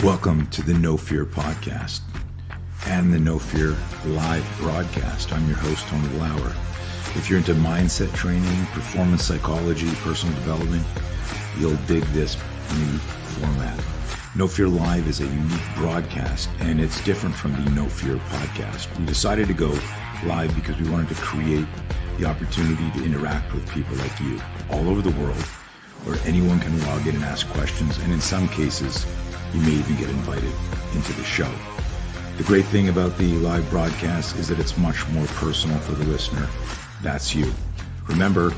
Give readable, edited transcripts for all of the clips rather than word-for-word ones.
Welcome to the No Fear podcast and the No Fear live broadcast. I'm your host, Tony Lauer. If you're into mindset training, performance psychology, personal development, you'll dig this new format. No Fear Live is a unique broadcast, and it's different from the No Fear podcast. We decided to go live because we wanted to create the opportunity to interact with people like you all over the world, where anyone can log in and ask questions, and in some cases, you may even get invited into the show. The great thing about the live broadcast is that it's much more personal for the listener. That's you. Remember,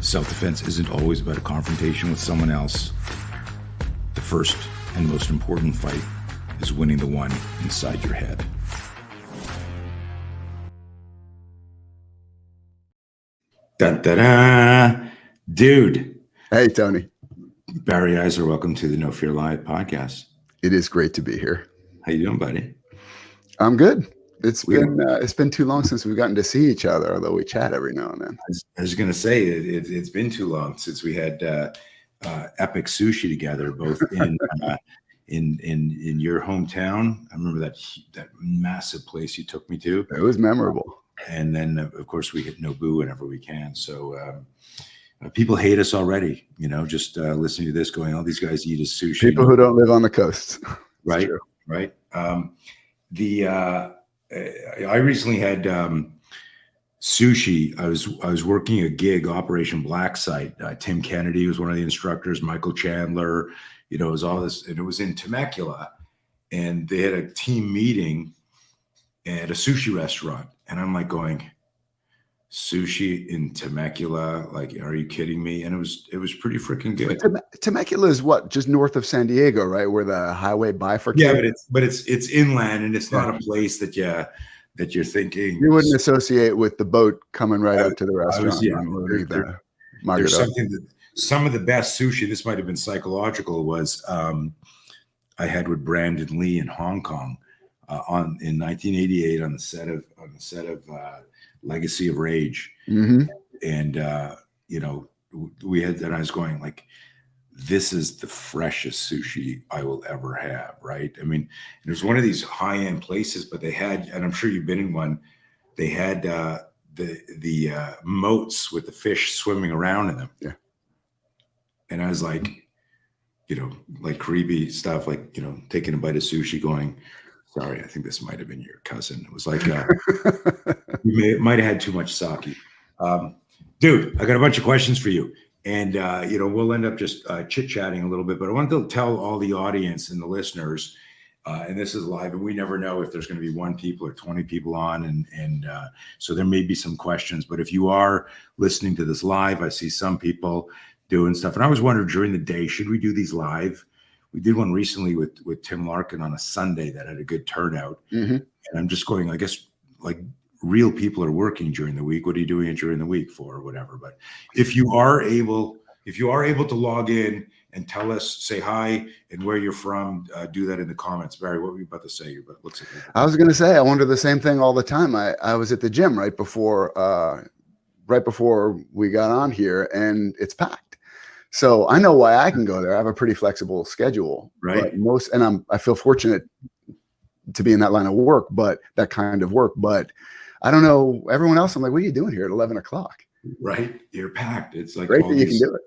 self-defense isn't always about a confrontation with someone else. The first and most important fight is winning the one inside your head. Da-da-da! Dude. Hey, Tony. Barry Eisler, welcome to the No Fear Live podcast. It is great to be here. How you doing, buddy? I'm good. It's been too long since we've gotten to see each other, although we chat every now and then. I was going to say it's been too long since we had epic sushi together, both in your hometown. I remember that massive place you took me to. It was memorable. And then, of course, we hit Nobu whenever we can. So people hate us already, just listening to this going, these guys eat as sushi. People who don't live on the coast. Right, right. I recently had sushi. I was working a gig, Operation Black Site. Tim Kennedy was one of the instructors, Michael Chandler, it was all this, and it was in Temecula, and they had a team meeting at a sushi restaurant. And I'm like going, sushi in Temecula? Like, are you kidding me? And it was pretty freaking good. Temecula is what, just north of San Diego, right? Where the highway bifurcates. Yeah, but it's inland, and it's not a place that you're thinking you wouldn't associate with the boat coming right up to the restaurant. There's something that some of the best sushi, this might have been psychological, was I had with Brandon Lee in Hong Kong in 1988 on the set of Legacy of Rage. Mm-hmm. And we had that. I was going like, this is the freshest sushi I will ever have, right? I mean, it was one of these high-end places, but they had, and I'm sure you've been in one, they had the moats with the fish swimming around in them. Yeah. And I was like, like creepy stuff, like, taking a bite of sushi going, sorry, I think this might have been your cousin. It was like, you might have had too much sake. Dude, I got a bunch of questions for you. And, we'll end up just chit-chatting a little bit. But I wanted to tell all the audience and the listeners, and this is live, and we never know if there's going to be 1 people or 20 people on. And so there may be some questions. But if you are listening to this live, I see some people doing stuff. And I was wondering during the day, should we do these live? We did one recently with Tim Larkin on a Sunday that had a good turnout. Mm-hmm. And I'm just going, I guess, like, real people are working during the week. What are you doing during the week for, or whatever? But if you are able to log in and tell us, say hi and where you're from, do that in the comments. Barry, what were you about to say? Looks like I was going to say, I wonder the same thing all the time. I was at the gym right before we got on here, and it's packed. So I know why I can go there. I have a pretty flexible schedule, right? I feel fortunate to be in that line of work, but that kind of work. But I don't know everyone else. I'm like, what are you doing here at 11 o'clock? Right, you're packed. It's like great that you can do it.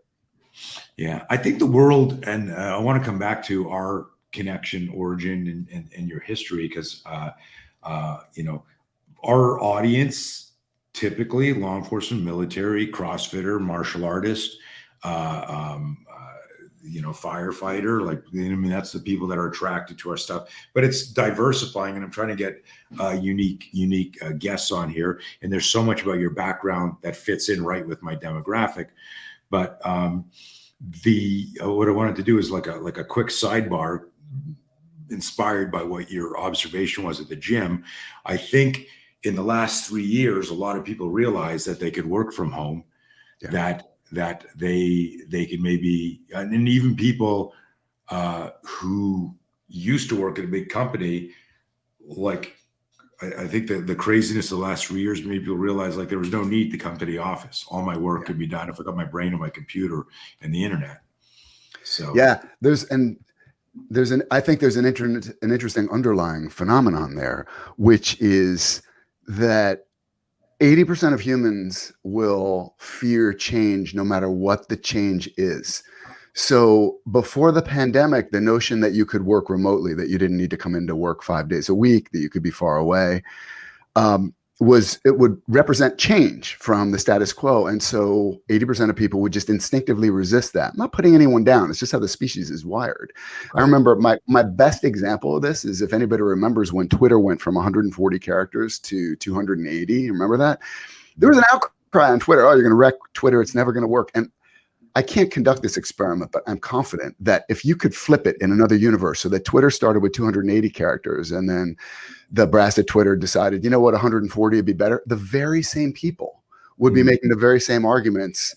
Yeah, I think the world, and I want to come back to our connection, origin, and your history, because our audience, typically law enforcement, military, CrossFitter, martial artist, firefighter, that's the people that are attracted to our stuff. But it's diversifying, and I'm trying to get unique guests on here. And there's so much about your background that fits in right with my demographic. But what I wanted to do is like a quick sidebar, inspired by what your observation was at the gym. I think in the last 3 years, a lot of people realized that they could work from home, that they could maybe, and even people who used to work at a big company, like I think that the craziness of the last 3 years made people realize like there was no need to come to the office. All my work could be done if I got my brain on my computer and the internet. So yeah, and I think there's an interesting underlying phenomenon there, which is that 80% of humans will fear change no matter what the change is. So before the pandemic, the notion that you could work remotely, that you didn't need to come into work 5 days a week, that you could be far away, it would represent change from the status quo. And so 80% of people would just instinctively resist that. I'm not putting anyone down. It's just how the species is wired. Right. I remember my best example of this is, if anybody remembers when Twitter went from 140 characters to 280, remember that? There was an outcry on Twitter. Oh, you're going to wreck Twitter. It's never going to work. And I can't conduct this experiment, but I'm confident that if you could flip it in another universe, so that Twitter started with 280 characters and then the brass at Twitter decided, you know what, 140 would be better, the very same people would be making the very same arguments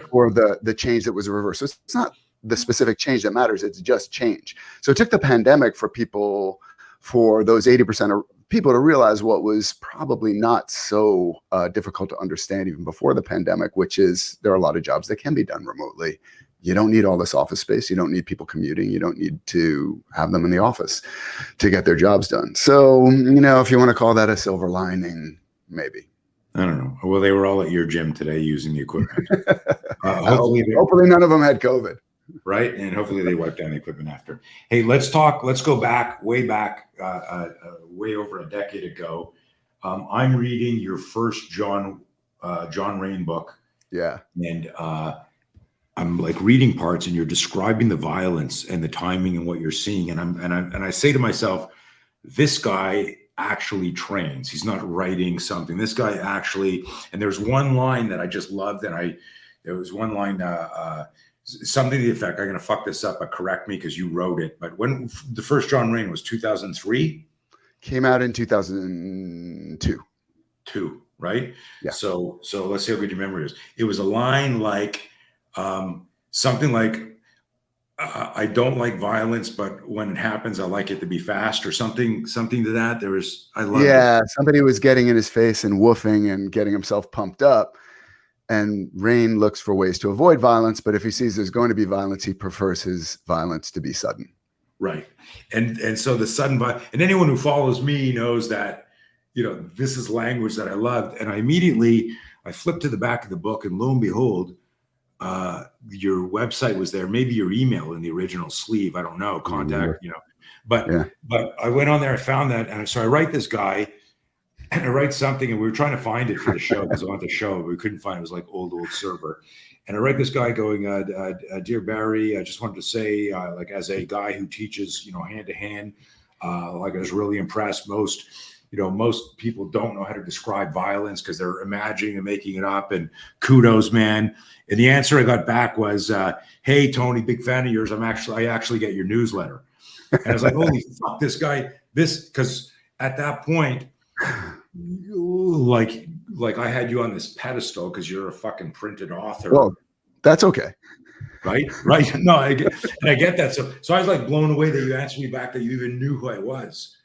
for the change that was a reverse. So it's not the specific change that matters, it's just change. So it took the pandemic for those 80% of people to realize what was probably not so difficult to understand even before the pandemic, which is there are a lot of jobs that can be done remotely. You don't need all this office space. You don't need people commuting. You don't need to have them in the office to get their jobs done. So, if you want to call that a silver lining, maybe. I don't know. Well, they were all at your gym today using the equipment. Hopefully none of them had COVID. Right. And hopefully they wiped down the equipment after. Hey, let's go way back, way over a decade ago. I'm reading your first John Rain book. Yeah. And I'm like reading parts, and you're describing the violence and the timing and what you're seeing. And I say to myself, this guy actually trains. He's not writing something. This guy actually, and there's one line that I just loved. And there was one line, something to the effect, I'm going to fuck this up, but correct me because you wrote it. But when the first John Rain was 2003? Came out in 2002. Right? Yeah. So let's see how good your memory is. It was a line like something like, I don't like violence, but when it happens, I like it to be fast, or something to that. Somebody was getting in his face and woofing and getting himself pumped up. And Rain looks for ways to avoid violence, but if he sees there's going to be violence, he prefers his violence to be sudden. Right. And so the sudden violence, and anyone who follows me knows that, this is language that I loved. And I flipped to the back of the book, and lo and behold, your website was there, maybe your email in the original sleeve. I don't know, contact, but I went on there, I found that. And so I write this guy, and I write something, and we were trying to find it for the show because I wanted the show, but we couldn't find it. It was like old server. And I write this guy going, Dear Barry, I just wanted to say, like, as a guy who teaches, hand to hand, like, I was really impressed. Most people don't know how to describe violence because they're imagining and making it up. And kudos, man. And the answer I got back was, hey, Tony, big fan of yours. I actually get your newsletter. And I was like, holy fuck, this guy, because at that point, like I had you on this pedestal because you're a fucking printed author. Well, that's okay. Right. No, I get that. So I was like blown away that you answered me back, that you even knew who I was.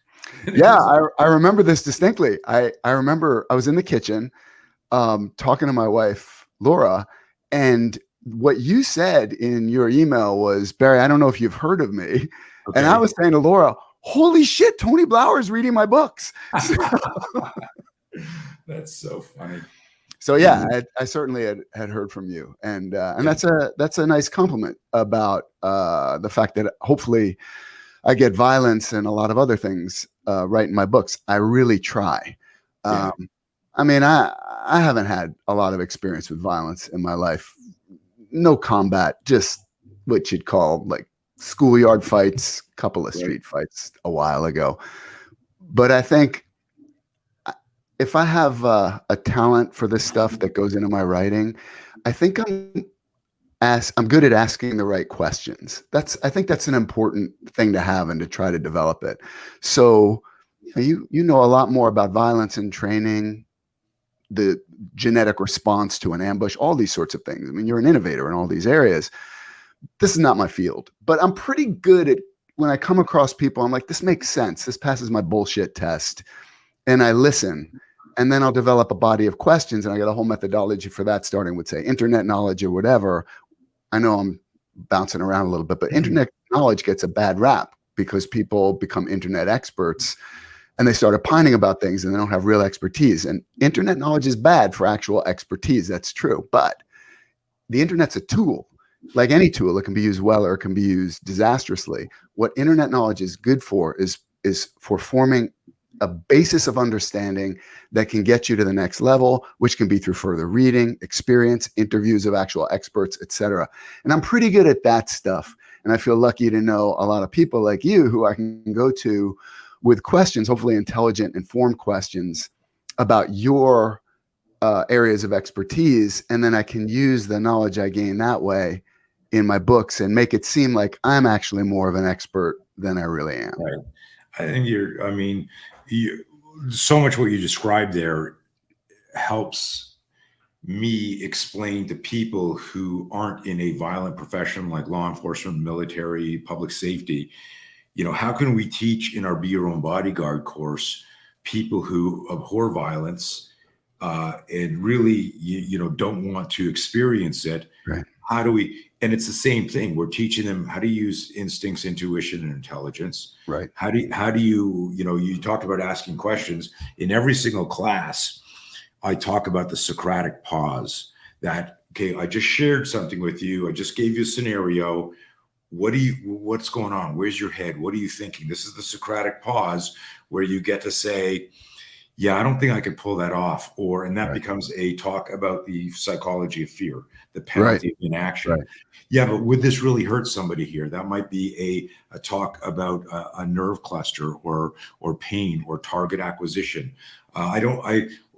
Yeah, I remember this distinctly. I remember I was in the kitchen talking to my wife, Laura, and what you said in your email was, Barry, I don't know if you've heard of me. Okay. And I was saying to Laura, holy shit, Tony Blauer's reading my books. That's so funny. So yeah, I certainly had heard from you, and that's a nice compliment about the fact that hopefully I get violence and a lot of other things right in my books. I really try. I mean, I haven't had a lot of experience with violence in my life. No combat, just what you'd call like schoolyard fights, couple of street fights a while ago. But I think if I have a talent for this stuff that goes into my writing, I think I'm good at asking the right questions. I think that's an important thing to have and to try to develop it. So you know a lot more about violence and training, the genetic response to an ambush, all these sorts of things. I mean, you're an innovator in all these areas. This is not my field, but I'm pretty good at when I come across people, I'm like, this makes sense. This passes my bullshit test. And I listen. And then I'll develop a body of questions, and I got a whole methodology for that, starting with, say, internet knowledge or whatever. I know I'm bouncing around a little bit, but internet knowledge gets a bad rap because people become internet experts and they start opining about things and they don't have real expertise. And internet knowledge is bad for actual expertise. That's true. But the internet's a tool. Like any tool, it can be used well or it can be used disastrously. What internet knowledge is good for is for forming a basis of understanding that can get you to the next level, which can be through further reading, experience, interviews of actual experts, etc. And I'm pretty good at that stuff. And I feel lucky to know a lot of people like you who I can go to with questions, hopefully intelligent, informed questions about your areas of expertise. And then I can use the knowledge I gain that way in my books and make it seem like I'm actually more of an expert than I really am. Right. I think so much what you described there helps me explain to people who aren't in a violent profession like law enforcement, military, public safety, how can we teach in our Be Your Own Bodyguard course people who abhor violence and really, don't want to experience it? Right. How do we, and it's the same thing. We're teaching them how to use instincts, intuition, and intelligence. Right. How do you, you talked about asking questions in every single class. I talk about the Socratic pause that, okay, I just shared something with you. I just gave you a scenario. What's going on? Where's your head? What are you thinking? This is the Socratic pause where you get to say, yeah, I don't think I could pull that off. And that becomes a talk about the psychology of fear, the penalty of inaction. Right. Yeah, but would this really hurt somebody here? That might be a talk about a nerve cluster or pain or target acquisition. I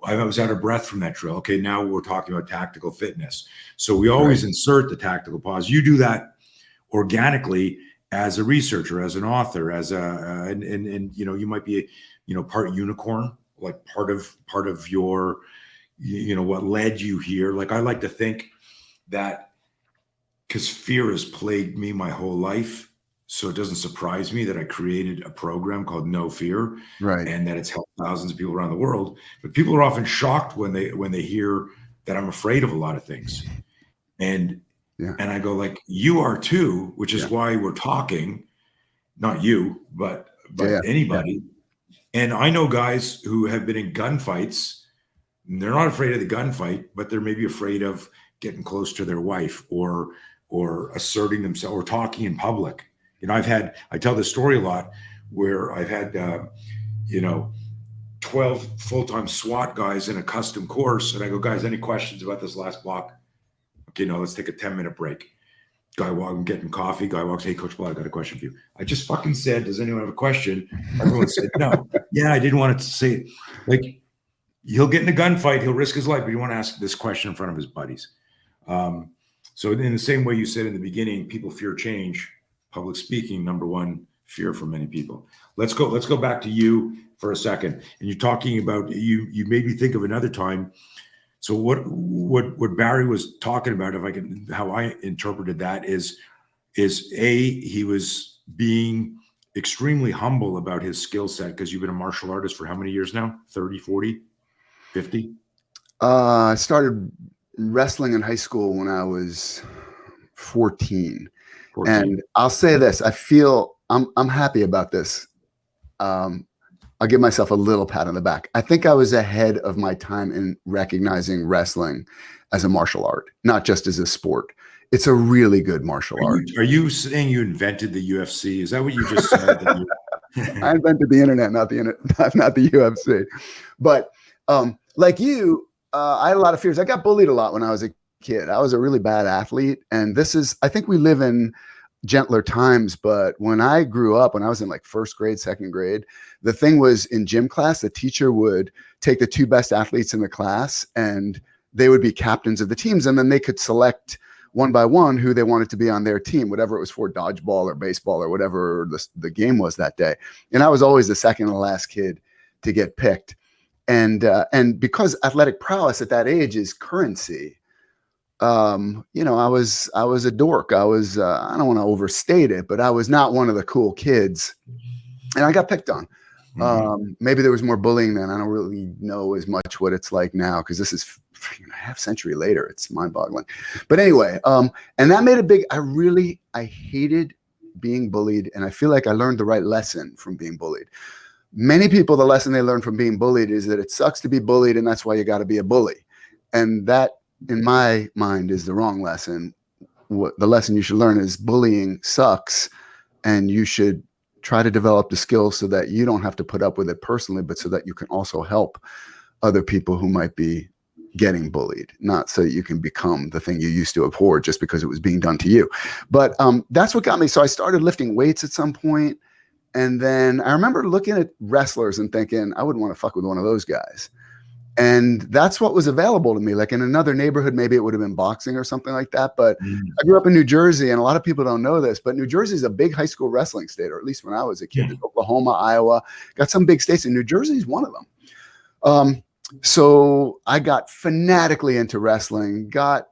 was out of breath from that drill. Okay, now we're talking about tactical fitness. So we always insert the tactical pause. You do that organically as a researcher, as an author, and you might be part unicorn, like part of your what led you here. Like I like to think that because fear has plagued me my whole life, so it doesn't surprise me that I created a program called No Fear, and that it's helped thousands of people around the world. But people are often shocked when they hear that I'm afraid of a lot of things, and I go like, you are too, which is why we're talking, not you, but anybody. And I know guys who have been in gunfights. They're not afraid of the gunfight, but they're maybe afraid of getting close to their wife or asserting themselves or talking in public. I tell this story a lot where I've had 12 full-time SWAT guys in a custom course, and I go, guys, any questions about this last block? Okay, no, let's take a 10-minute break. Guy walks, I'm getting coffee. Guy walks, hey, Coach Blood, I got a question for you. I just fucking said, does anyone have a question? Everyone said no. Yeah, I didn't want to say it. Like, he'll get in a gunfight, he'll risk his life, but you want to ask this question in front of his buddies. So in the same way you said in the beginning, people fear change. Public speaking, number one fear for many people. Let's go back to you for a second. And you're talking about you made me think of another time. So what Barry was talking about, how I interpreted that is he was being extremely humble about his skill set because you've been a martial artist for how many years now? 30, 40, 50? I started wrestling in high school when I was 14. And I'll say this, I feel I'm happy about this. I'll give myself a little pat on the back. I think I was ahead of my time in recognizing wrestling as a martial art, not just as a sport. It's a really good martial art. Are you saying you invented the UFC? Is that what you just said? I invented the internet, not the UFC. But like you, I had a lot of fears. I got bullied a lot when I was a kid. I was a really bad athlete. And I think we live in gentler times, but when I grew up, when I was in like first grade, second grade, the thing was in gym class, the teacher would take the two best athletes in the class and they would be captains of the teams. And then they could select one by one who they wanted to be on their team, whatever it was for, dodgeball or baseball or whatever the game was that day. And I was always the second to last kid to get picked. And because athletic prowess at that age is currency, I was a dork. I was, I don't want to overstate it, but I was not one of the cool kids and I got picked on. Maybe there was more bullying then. I don't really know as much what it's like now, because this is a half century later. It's mind boggling. But anyway, and that made a big, I hated being bullied, and I feel like I learned the right lesson from being bullied. Many people, the lesson they learn from being bullied is that it sucks to be bullied, and that's why you got to be a bully. And that, in my mind, is the wrong lesson. The lesson you should learn is bullying sucks, and you should try to develop the skills so that you don't have to put up with it personally, but so that you can also help other people who might be getting bullied, not so that you can become the thing you used to abhor just because it was being done to you. But that's what got me. So I started lifting weights at some point, and then I remember looking at wrestlers and thinking, I wouldn't want to fuck with one of those guys. And that's what was available to me. Like in another neighborhood, maybe it would have been boxing or something like that. But I grew up in New Jersey, and a lot of people don't know this, but New Jersey is a big high school wrestling state, or at least when I was a kid. Oklahoma, Iowa, got some big states, and New Jersey is one of them. So I got fanatically into wrestling, got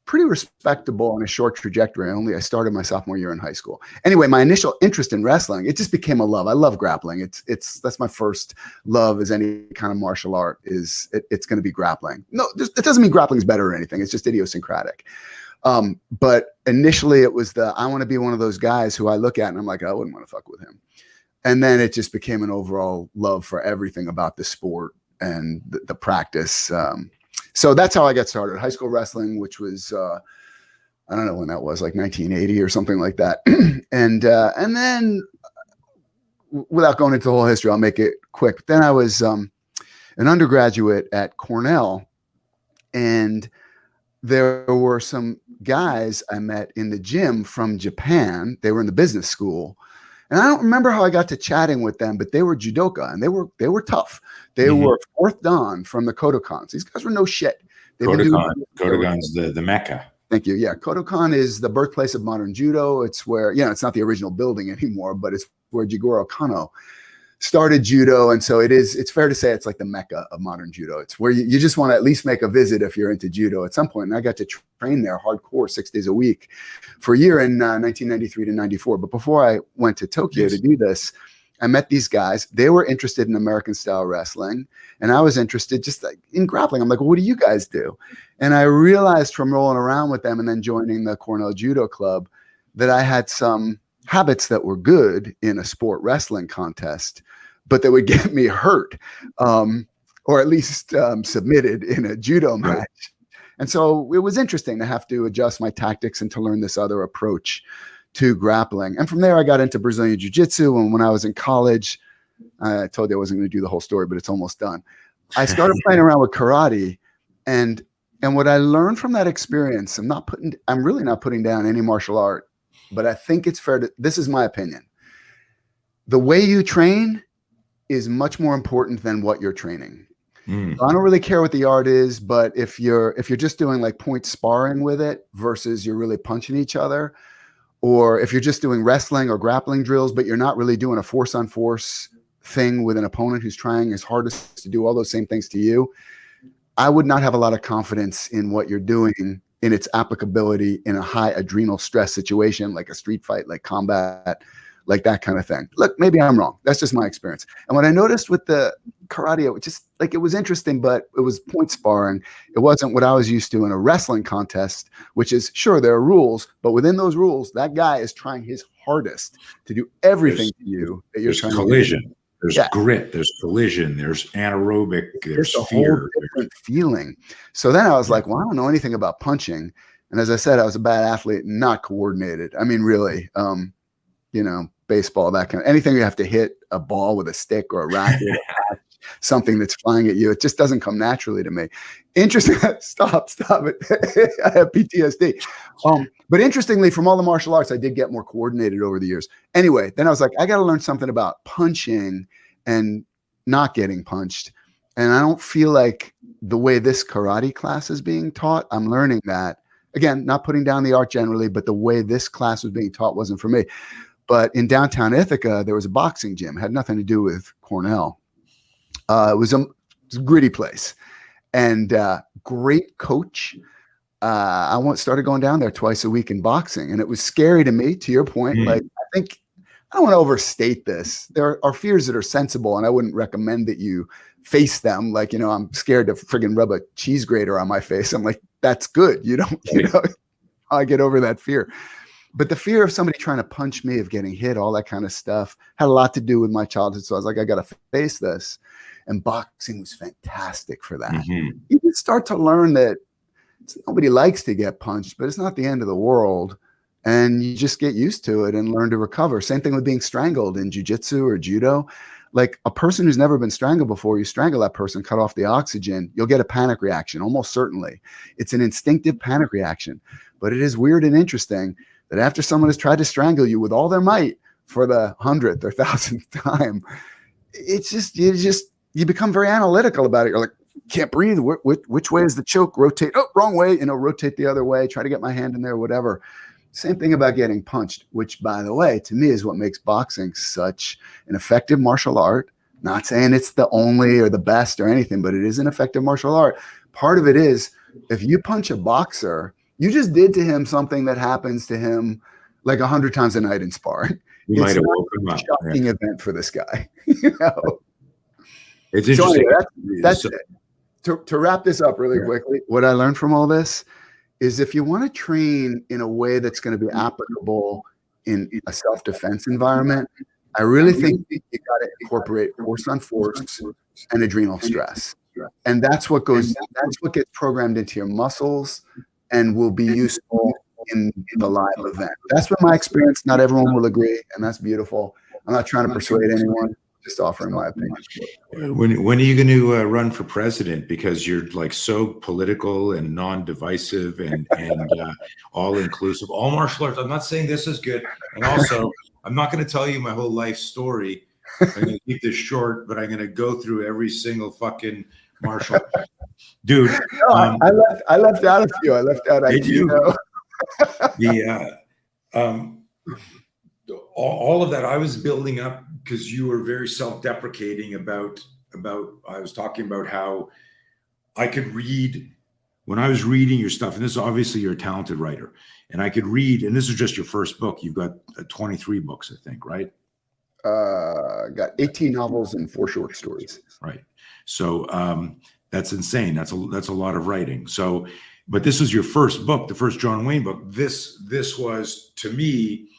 pretty respectable on a short trajectory. I started my sophomore year in high school. Anyway, my initial interest in wrestling, it just became a love. I love grappling. That's my first love as any kind of martial art it's going to be grappling. No, it doesn't mean grappling is better or anything. It's just idiosyncratic. But initially it was I want to be one of those guys who I look at and I'm like, I wouldn't want to fuck with him. And then it just became an overall love for everything about the sport and the practice. So that's how I got started. High school wrestling, which was, I don't know when that was, like 1980 or something like that. And then without going into the whole history, I'll make it quick. Then I was an undergraduate at Cornell, and there were some guys I met in the gym from Japan. They were in the business school. And I don't remember how I got to chatting with them, but they were judoka, and they were tough. They were fourth dan from the Kodokans. These guys were no shit. Kodokan's the Mecca. Thank you. Yeah, Kodokan is the birthplace of modern judo. It's where, it's not the original building anymore, but it's where Jigoro Kano started judo. And so it's fair to say it's like the Mecca of modern judo. It's where you just want to at least make a visit if you're into judo at some point. And I got to train there hardcore 6 days a week for a year in 1993 to 94. But before I went to Tokyo to do this, I met these guys. They were interested in American style wrestling, and I was interested just like in grappling. I'm like, well, what do you guys do? And I realized from rolling around with them and then joining the Cornell Judo Club that I had some habits that were good in a sport wrestling contest, but that would get me hurt, or at least submitted in a judo match. Right. And so it was interesting to have to adjust my tactics and to learn this other approach to grappling. And from there, I got into Brazilian Jiu-Jitsu. And when I was in college, I told you I wasn't going to do the whole story, but it's almost done. I started playing around with karate, and what I learned from that experience, I'm really not putting down any martial art, but I think it's fair to, this is my opinion. The way you train is much more important than what you're training. So I don't really care what the art is, but if you're just doing like point sparring with it versus you're really punching each other, or if you're just doing wrestling or grappling drills, but you're not really doing a force on force thing with an opponent who's trying his hardest to do all those same things to you, I would not have a lot of confidence in what you're doing in its applicability in a high adrenal stress situation, like a street fight, like combat, like that kind of thing. Look, maybe I'm wrong. That's just my experience. And what I noticed with the karate, it was interesting, but it was point sparring. It wasn't what I was used to in a wrestling contest, which is, sure, there are rules, but within those rules, that guy is trying his hardest to do everything to you that you're trying collision. To do. There's grit, there's collision, there's anaerobic, there's a fear. Whole different feeling. So then I was like, well, I don't know anything about punching. And as I said, I was a bad athlete, not coordinated. I mean, really, baseball, that kind of anything you have to hit a ball with a stick or a racket, something that's flying at you. It just doesn't come naturally to me. Interesting. Stop it. I have PTSD. But interestingly, from all the martial arts, I did get more coordinated over the years. Anyway, then I was like, I got to learn something about punching and not getting punched. And I don't feel like the way this karate class is being taught, I'm learning that. Again, not putting down the art generally, but the way this class was being taught wasn't for me. But in downtown Ithaca, there was a boxing gym. It had nothing to do with Cornell. It was a gritty place, and great coach. I started going down there twice a week in boxing, and it was scary to me. To your point, like I don't want to overstate this. There are fears that are sensible, and I wouldn't recommend that you face them. Like, I'm scared to friggin' rub a cheese grater on my face. I'm like, that's good. I get over that fear. But the fear of somebody trying to punch me, of getting hit, all that kind of stuff, had a lot to do with my childhood. So I was like, I got to face this. And boxing was fantastic for that. Mhm. You can start to learn that nobody likes to get punched, but it's not the end of the world. And you just get used to it and learn to recover. Same thing with being strangled in jujitsu or judo. Like a person who's never been strangled before, you strangle that person, cut off the oxygen, you'll get a panic reaction, almost certainly. It's an instinctive panic reaction. But it is weird and interesting that after someone has tried to strangle you with all their might for the 100th or 1000th time, it's just you become very analytical about it. You're like, can't breathe. Which way is the choke? Rotate. Oh, wrong way. Rotate the other way. Try to get my hand in there, whatever. Same thing about getting punched, which, by the way, to me is what makes boxing such an effective martial art. Not saying it's the only or the best or anything, but it is an effective martial art. Part of it is if you punch a boxer, you just did to him something that happens to him like 100 times a night in sparring. You might It's have not woken him a up. shocking event for this guy. You know? It's So interesting. anyway, that's it. To wrap this up really quickly, what I learned from all this is if you want to train in a way that's going to be applicable in a self-defense environment, I really think you got to incorporate force on force and adrenal stress. And that's what gets programmed into your muscles and will be useful in the live event. That's been my experience. Not everyone will agree, and that's beautiful. I'm not trying to persuade anyone, just offering my opinion. When are you going to run for president? Because you're like so political and non-divisive and all-inclusive, all martial arts. I'm not saying this is good, and also I'm not going to tell you my whole life story. I'm going to keep this short, but I'm going to go through every single fucking martial dude. No, I left out a few. I left out. Did you? All of that I was building up because you were very self-deprecating about I was talking about how I could read when I was reading your stuff, and this is obviously you're a talented writer, and I could read, and this is just your first book. You've got 23 books, I think, right? Got 18 novels and 4 short stories. Right. So that's insane. That's a lot of writing. So, but this was your first book, the first John Wayne book. This was to me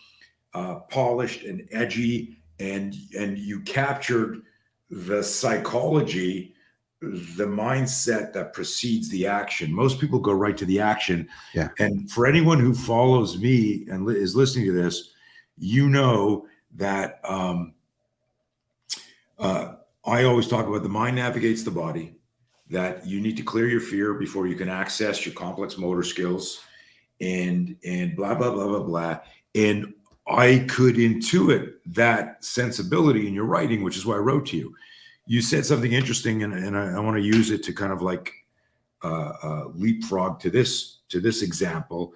polished and edgy, and you captured the psychology, the mindset that precedes the action. Most people go right to the action. Yeah. And for anyone who follows me and is listening to this, you know that I always talk about the mind navigates the body, that you need to clear your fear before you can access your complex motor skills and blah, blah, blah, blah, blah. And I could intuit that sensibility in your writing, which is why I wrote to you. You said something interesting, and I want to use it to kind of like leapfrog to this example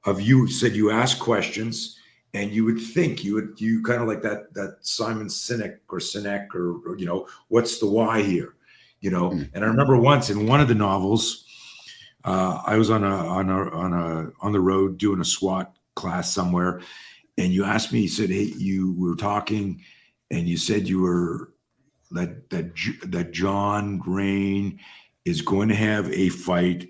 of you said you ask questions and you would think you kind of like that Simon Sinek or you know, what's the why here, you know? And I remember once in one of the novels, I was on the road doing a SWAT class somewhere, and you asked me, you said, hey, you were talking, and you said you were that John Rain is going to have a fight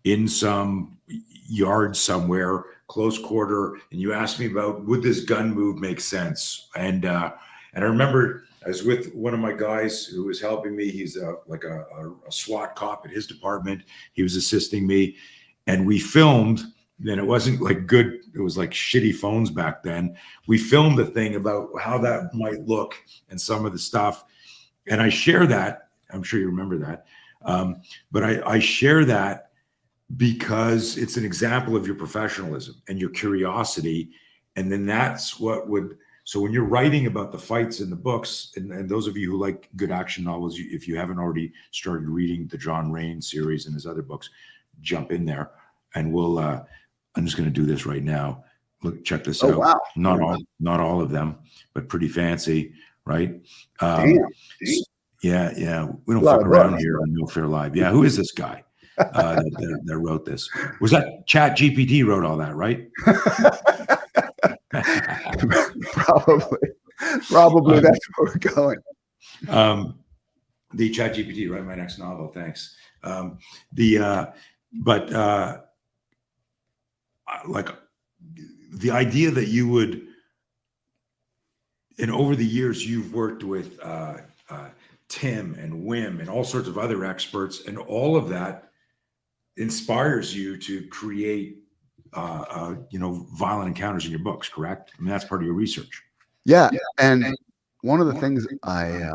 in some yard somewhere, close quarter, and you asked me about would this gun move make sense? And I remember I was with one of my guys who was helping me. He's like a SWAT cop at his department. He was assisting me, and we filmed. And it wasn't like good. It was like shitty phones back then. We filmed the thing about how that might look and some of the stuff. And I share that. I'm sure you remember that. But I share that because it's an example of your professionalism and your curiosity. And then that's what would, so when you're writing about the fights in the books, and those of you who like good action novels, if you haven't already started reading the John Rain series and his other books, jump in there and we'll, I'm just going to do this right now. Look, check this out. Wow. Not all of them, but pretty fancy, right? Damn. Yeah. We don't fuck around here on No Fair Live. Yeah, who is this guy that wrote this? Was that Chat GPT wrote all that, right? Probably that's where we're going. The Chat GPT, right? My next novel. Thanks. Like the idea that you would, and over the years, you've worked with Tim and Wim and all sorts of other experts, and all of that inspires you to create, violent encounters in your books, correct? I mean, that's part of your research. Yeah. And one of the things I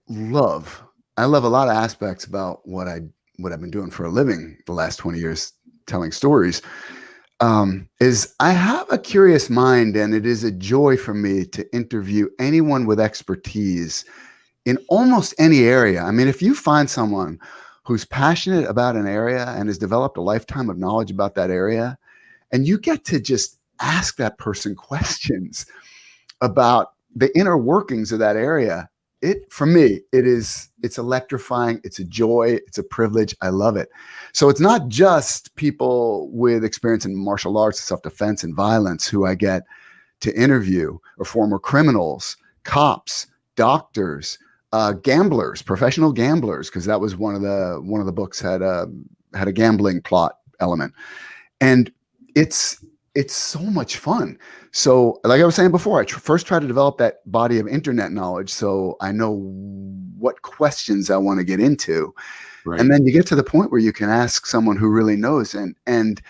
love a lot of aspects about what I've been doing for a living the last 20 years, telling stories, is I have a curious mind, and it is a joy for me to interview anyone with expertise in almost any area. I mean, if you find someone who's passionate about an area and has developed a lifetime of knowledge about that area, and you get to just ask that person questions about the inner workings of that area, for me, it's electrifying. It's a joy. It's a privilege. I love it. So it's not just people with experience in martial arts, self-defense, and violence who I get to interview, or former criminals, cops, doctors, gamblers, professional gamblers, because that was one of the books had a gambling plot element, and it's so much fun. So, like I was saying before, I first try to develop that body of internet knowledge so I know what questions I want to get into. Right. And then you get to the point where you can ask someone who really knows. And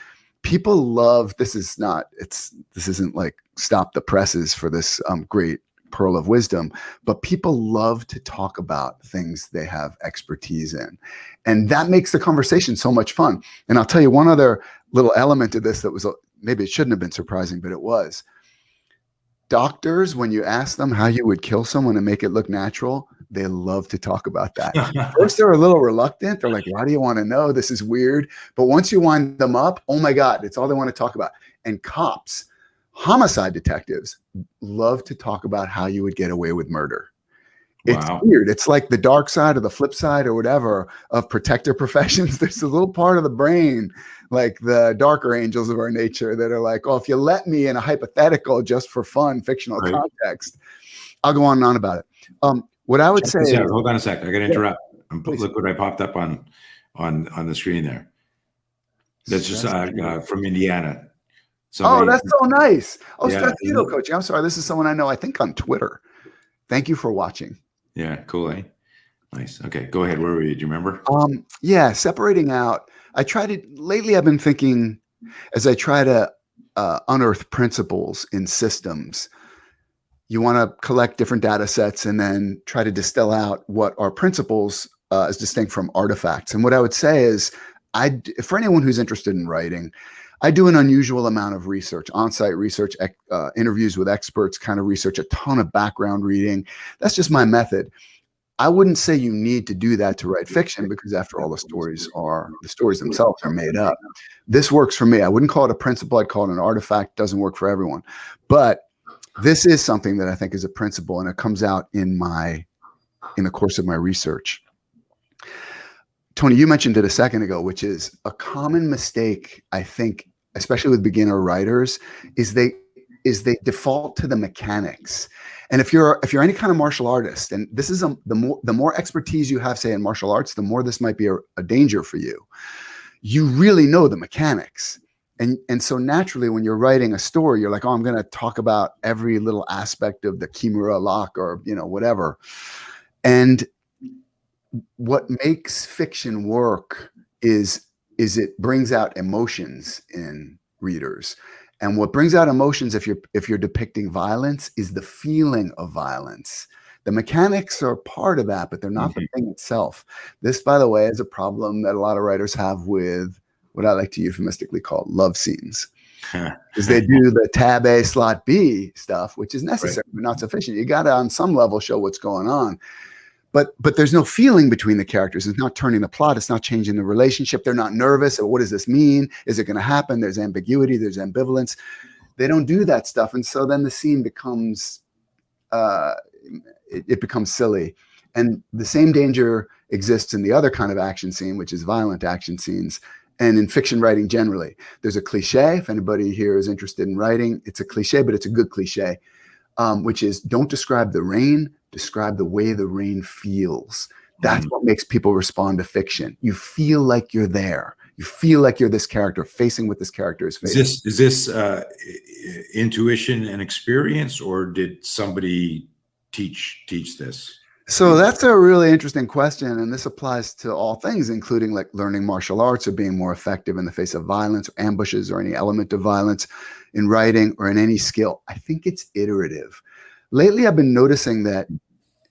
people love, this isn't like stop the presses for this great pearl of wisdom, but people love to talk about things they have expertise in. And that makes the conversation so much fun. And I'll tell you one other little element of this that was, maybe it shouldn't have been surprising, but it was. Doctors, when you ask them how you would kill someone and make it look natural, they love to talk about that. First, they're a little reluctant. They're like, why do you want to know? This is weird. But once you wind them up, oh my God, it's all they want to talk about. And cops, homicide detectives, love to talk about how you would get away with murder. It's weird. It's like the dark side or the flip side or whatever of protector professions. There's a little part of the brain, like the darker angels of our nature, that are like, oh, if you let me in a hypothetical just for fun, fictional context, I'll go on and on about it. What I would say, hold on a sec. I got to interrupt. Look what I popped up on the screen there. That's just from Indiana. Oh, that's so nice. Oh, yeah, judo coaching. I'm sorry. This is someone I know, I think on Twitter. Thank you for watching. Yeah, cool, eh? Nice. Okay, go ahead. Where were you? Do you remember? Yeah, separating out. Lately I've been thinking, as I try to unearth principles in systems, you want to collect different data sets and then try to distill out what are principles as distinct from artifacts. And what I would say is, for anyone who's interested in writing, I do an unusual amount of research, on-site research, interviews with experts, kind of research, a ton of background reading. That's just my method. I wouldn't say you need to do that to write fiction, because after all, the stories themselves are made up. This works for me. I wouldn't call it a principle. I'd call it an artifact. Doesn't work for everyone. But this is something that I think is a principle, and it comes out in the course of my research. Tony, you mentioned it a second ago, which is a common mistake, I think, especially with beginner writers, is they default to the mechanics. And if you're any kind of martial artist, and this is the more expertise you have, say, in martial arts, the more this might be a danger for you. You really know the mechanics. And so naturally, when you're writing a story, you're like, oh, I'm going to talk about every little aspect of the Kimura lock, or, whatever. And what makes fiction work is it brings out emotions in readers. And what brings out emotions, if you're depicting violence, is the feeling of violence. The mechanics are part of that, but they're not the thing itself. This, by the way, is a problem that a lot of writers have with what I like to euphemistically call love scenes. Because they do the tab A, slot B stuff, which is necessary, but not sufficient. You got to, on some level, show what's going on. But there's no feeling between the characters. It's not turning the plot. It's not changing the relationship. They're not nervous. What does this mean? Is it going to happen? There's ambiguity. There's ambivalence. They don't do that stuff. And so then the scene becomes, it becomes silly. And the same danger exists in the other kind of action scene, which is violent action scenes. And in fiction writing generally, there's a cliche. If anybody here is interested in writing, it's a cliche, but it's a good cliche, which is, don't describe the rain, describe the way the rain feels. That's what makes people respond to fiction. You feel like you're there. You feel like you're this character facing what this character is facing. Is this intuition and experience, or did somebody teach this? So that's a really interesting question. And this applies to all things, including like learning martial arts or being more effective in the face of violence or ambushes or any element of violence in writing or in any skill. I think it's iterative. Lately, I've been noticing that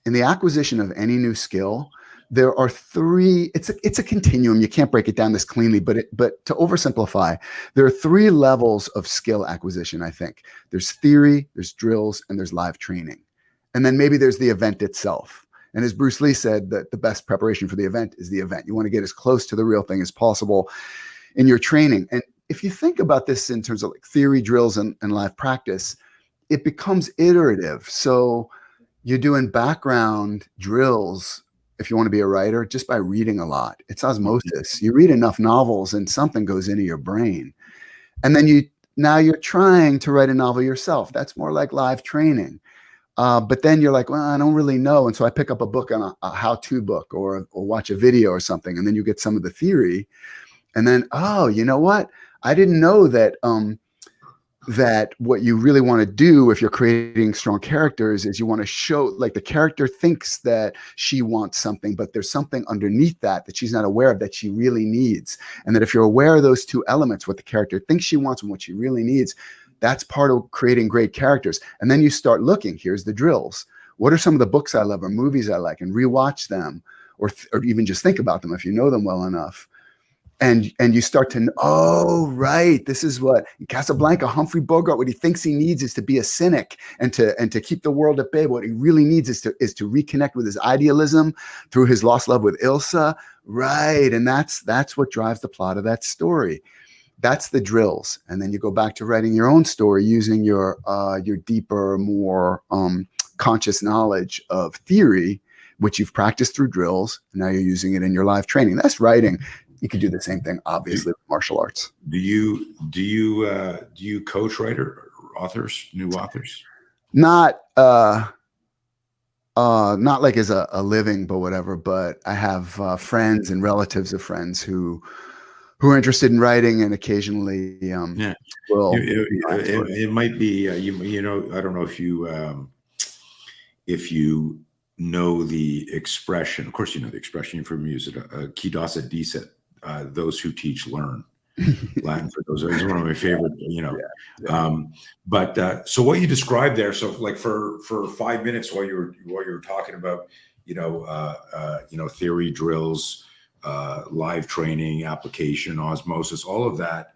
in the acquisition of any new skill, there are three, it's a continuum. You can't break it down this cleanly, but to oversimplify, there are three levels of skill acquisition, I think. There's theory, there's drills, and there's live training. And then maybe there's the event itself. And as Bruce Lee said, that the best preparation for the event is the event. You want to get as close to the real thing as possible in your training. And if you think about this in terms of like theory, drills, and live practice, it becomes iterative. So you're doing background drills if you want to be a writer just by reading a lot. It's osmosis. You read enough novels and something goes into your brain. And then now you're trying to write a novel yourself. That's more like live training. But then you're like, well, I don't really know. And so I pick up a book on a how-to book or watch a video or something. And then you get some of the theory. And then, oh, you know what? I didn't know that that what you really want to do if you're creating strong characters is you want to show like the character thinks that she wants something, but there's something underneath that she's not aware of that she really needs. And that if you're aware of those two elements, what the character thinks she wants and what she really needs, that's part of creating great characters. And then you start looking, here's the drills. What are some of the books I love or movies I like, and rewatch them or even just think about them if you know them well enough. And you start to know, oh, right, this is what in Casablanca, Humphrey Bogart, what he thinks he needs is to be a cynic and to keep the world at bay. What he really needs is to reconnect with his idealism through his lost love with Ilsa. Right. And that's what drives the plot of that story. That's the drills. And then you go back to writing your own story using your deeper, more conscious knowledge of theory, which you've practiced through drills. And now you're using it in your live training. That's writing. You could do the same thing, obviously, with martial arts. Do you coach authors, new authors? Not like as a living, but whatever. But I have friends and relatives of friends who are interested in writing, and occasionally, will. It might be you know, I don't know if you know the expression. Of course, you know the expression. You're from music. Qui docet dicet. Those who teach learn. Latin for those. It's one of my favorite, you know. But so what you described there, so like for 5 minutes while you were talking about, theory, drills, live training, application, osmosis, all of that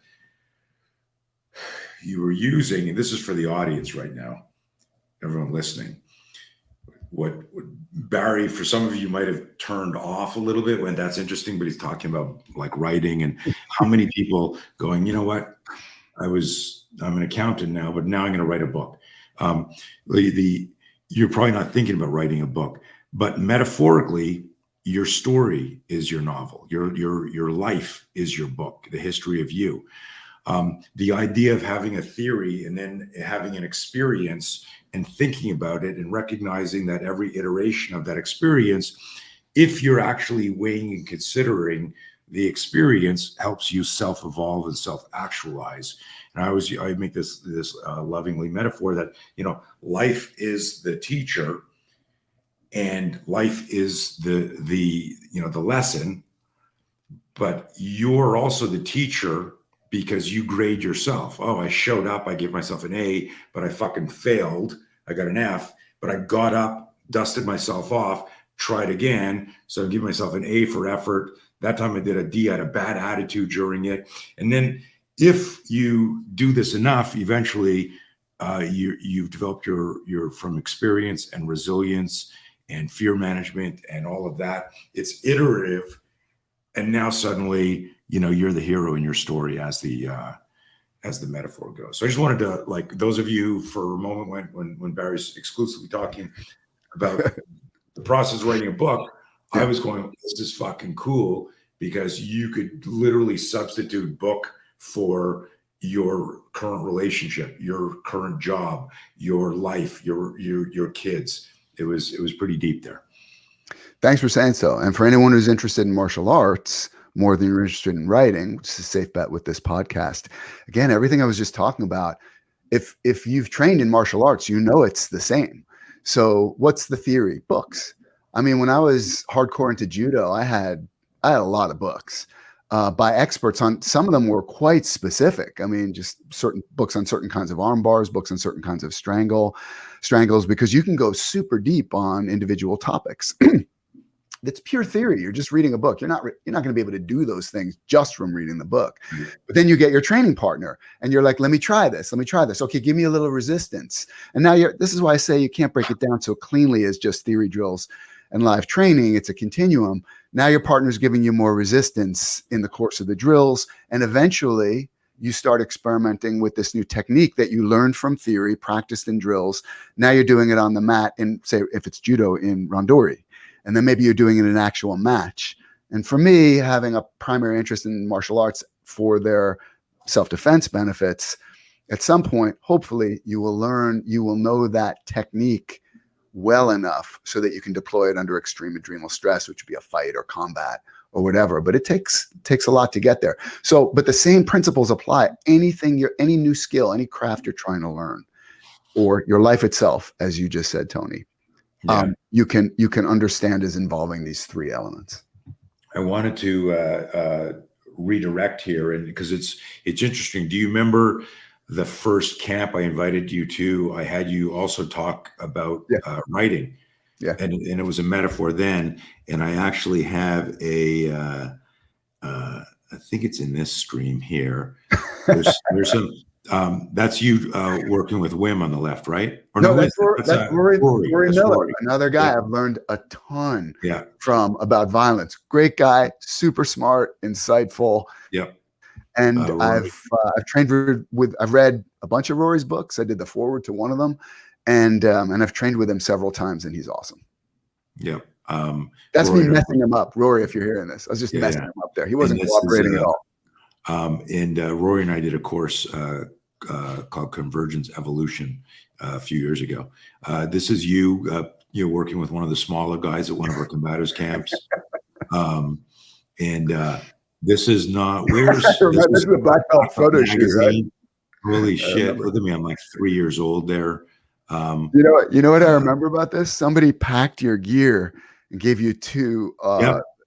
you were using, and this is for the audience right now, everyone listening. What Barry, for some of you, might have turned off a little bit when that's interesting, but he's talking about like writing and how many people going, you know what, I'm an accountant now, but now I'm going to write a book. You're probably not thinking about writing a book, but metaphorically, your story is your novel. Your life is your book, the history of you. The idea of having a theory and then having an experience and thinking about it and recognizing that every iteration of that experience, if you're actually weighing and considering the experience, helps you self-evolve and self-actualize. And I make this lovingly metaphor that, life is the teacher and life is the lesson, but you're also the teacher because you grade yourself. Oh, I showed up, I gave myself an A, but I fucking failed. I got an F, but I got up, dusted myself off, tried again. So I give myself an A for effort. That time I did a D, I had a bad attitude during it. And then if you do this enough, eventually you've developed your from experience and resilience and fear management and all of that. It's iterative. And now suddenly, you're the hero in your story as the metaphor goes. So I just wanted to, like, those of you for a moment when Barry's exclusively talking about the process of writing a book, I was going, this is fucking cool, because you could literally substitute book for your current relationship, your current job, your life, your kids. It was pretty deep there. Thanks for saying so. And for anyone who's interested in martial arts, more than you're interested in writing, which is a safe bet with this podcast. Again, everything I was just talking about, if you've trained in martial arts, you know it's the same. So what's the theory? Books. I mean, when I was hardcore into judo, I had a lot of books by experts on, some of them were quite specific. I mean, just certain books on certain kinds of arm bars, books on certain kinds of strangles, because you can go super deep on individual topics. It's pure theory. You're just reading a book. You're not going to be able to do those things just from reading the book. But then you get your training partner and you're like, let me try this. Let me try this. Okay, give me a little resistance. And now this is why I say you can't break it down so cleanly as just theory drills and live training. It's a continuum. Now your partner's giving you more resistance in the course of the drills. And eventually you start experimenting with this new technique that you learned from theory, practiced in drills. Now you're doing it on the mat in, say, if it's judo, in randori. And then maybe you're doing it in an actual match. And for me, having a primary interest in martial arts for their self-defense benefits, at some point, hopefully you will know that technique well enough so that you can deploy it under extreme adrenal stress, which would be a fight or combat or whatever. But it takes a lot to get there. So, but the same principles apply. Any new skill, any craft you're trying to learn, or your life itself, as you just said, Tony. Yeah. You can understand as involving these three elements. I wanted to redirect here, and because it's interesting. Do you remember the first camp I invited you to? I had you also talk about writing, and it was a metaphor then. And I actually have I think it's in this stream here. There's some. That's you working with Wim on the left, right? Or no, that's Rory Miller, Rory. Another guy I've learned a ton from about violence. Great guy, super smart, insightful. Yep. And I've trained with. I've read a bunch of Rory's books. I did the foreword to one of them, and I've trained with him several times, and he's awesome. Yep. That's Rory, me messing him up, Rory. If you're hearing this, I was just messing him up there. He wasn't cooperating at all. And Rory and I did a course called Convergence Evolution a few years ago. This is you working with one of the smaller guys at one of our combatives camps. This is not, where's this is the black belt photo shoot, right? Holy shit. Look at me. I'm like 3 years old there. You know what I remember about this? Somebody packed your gear and gave you two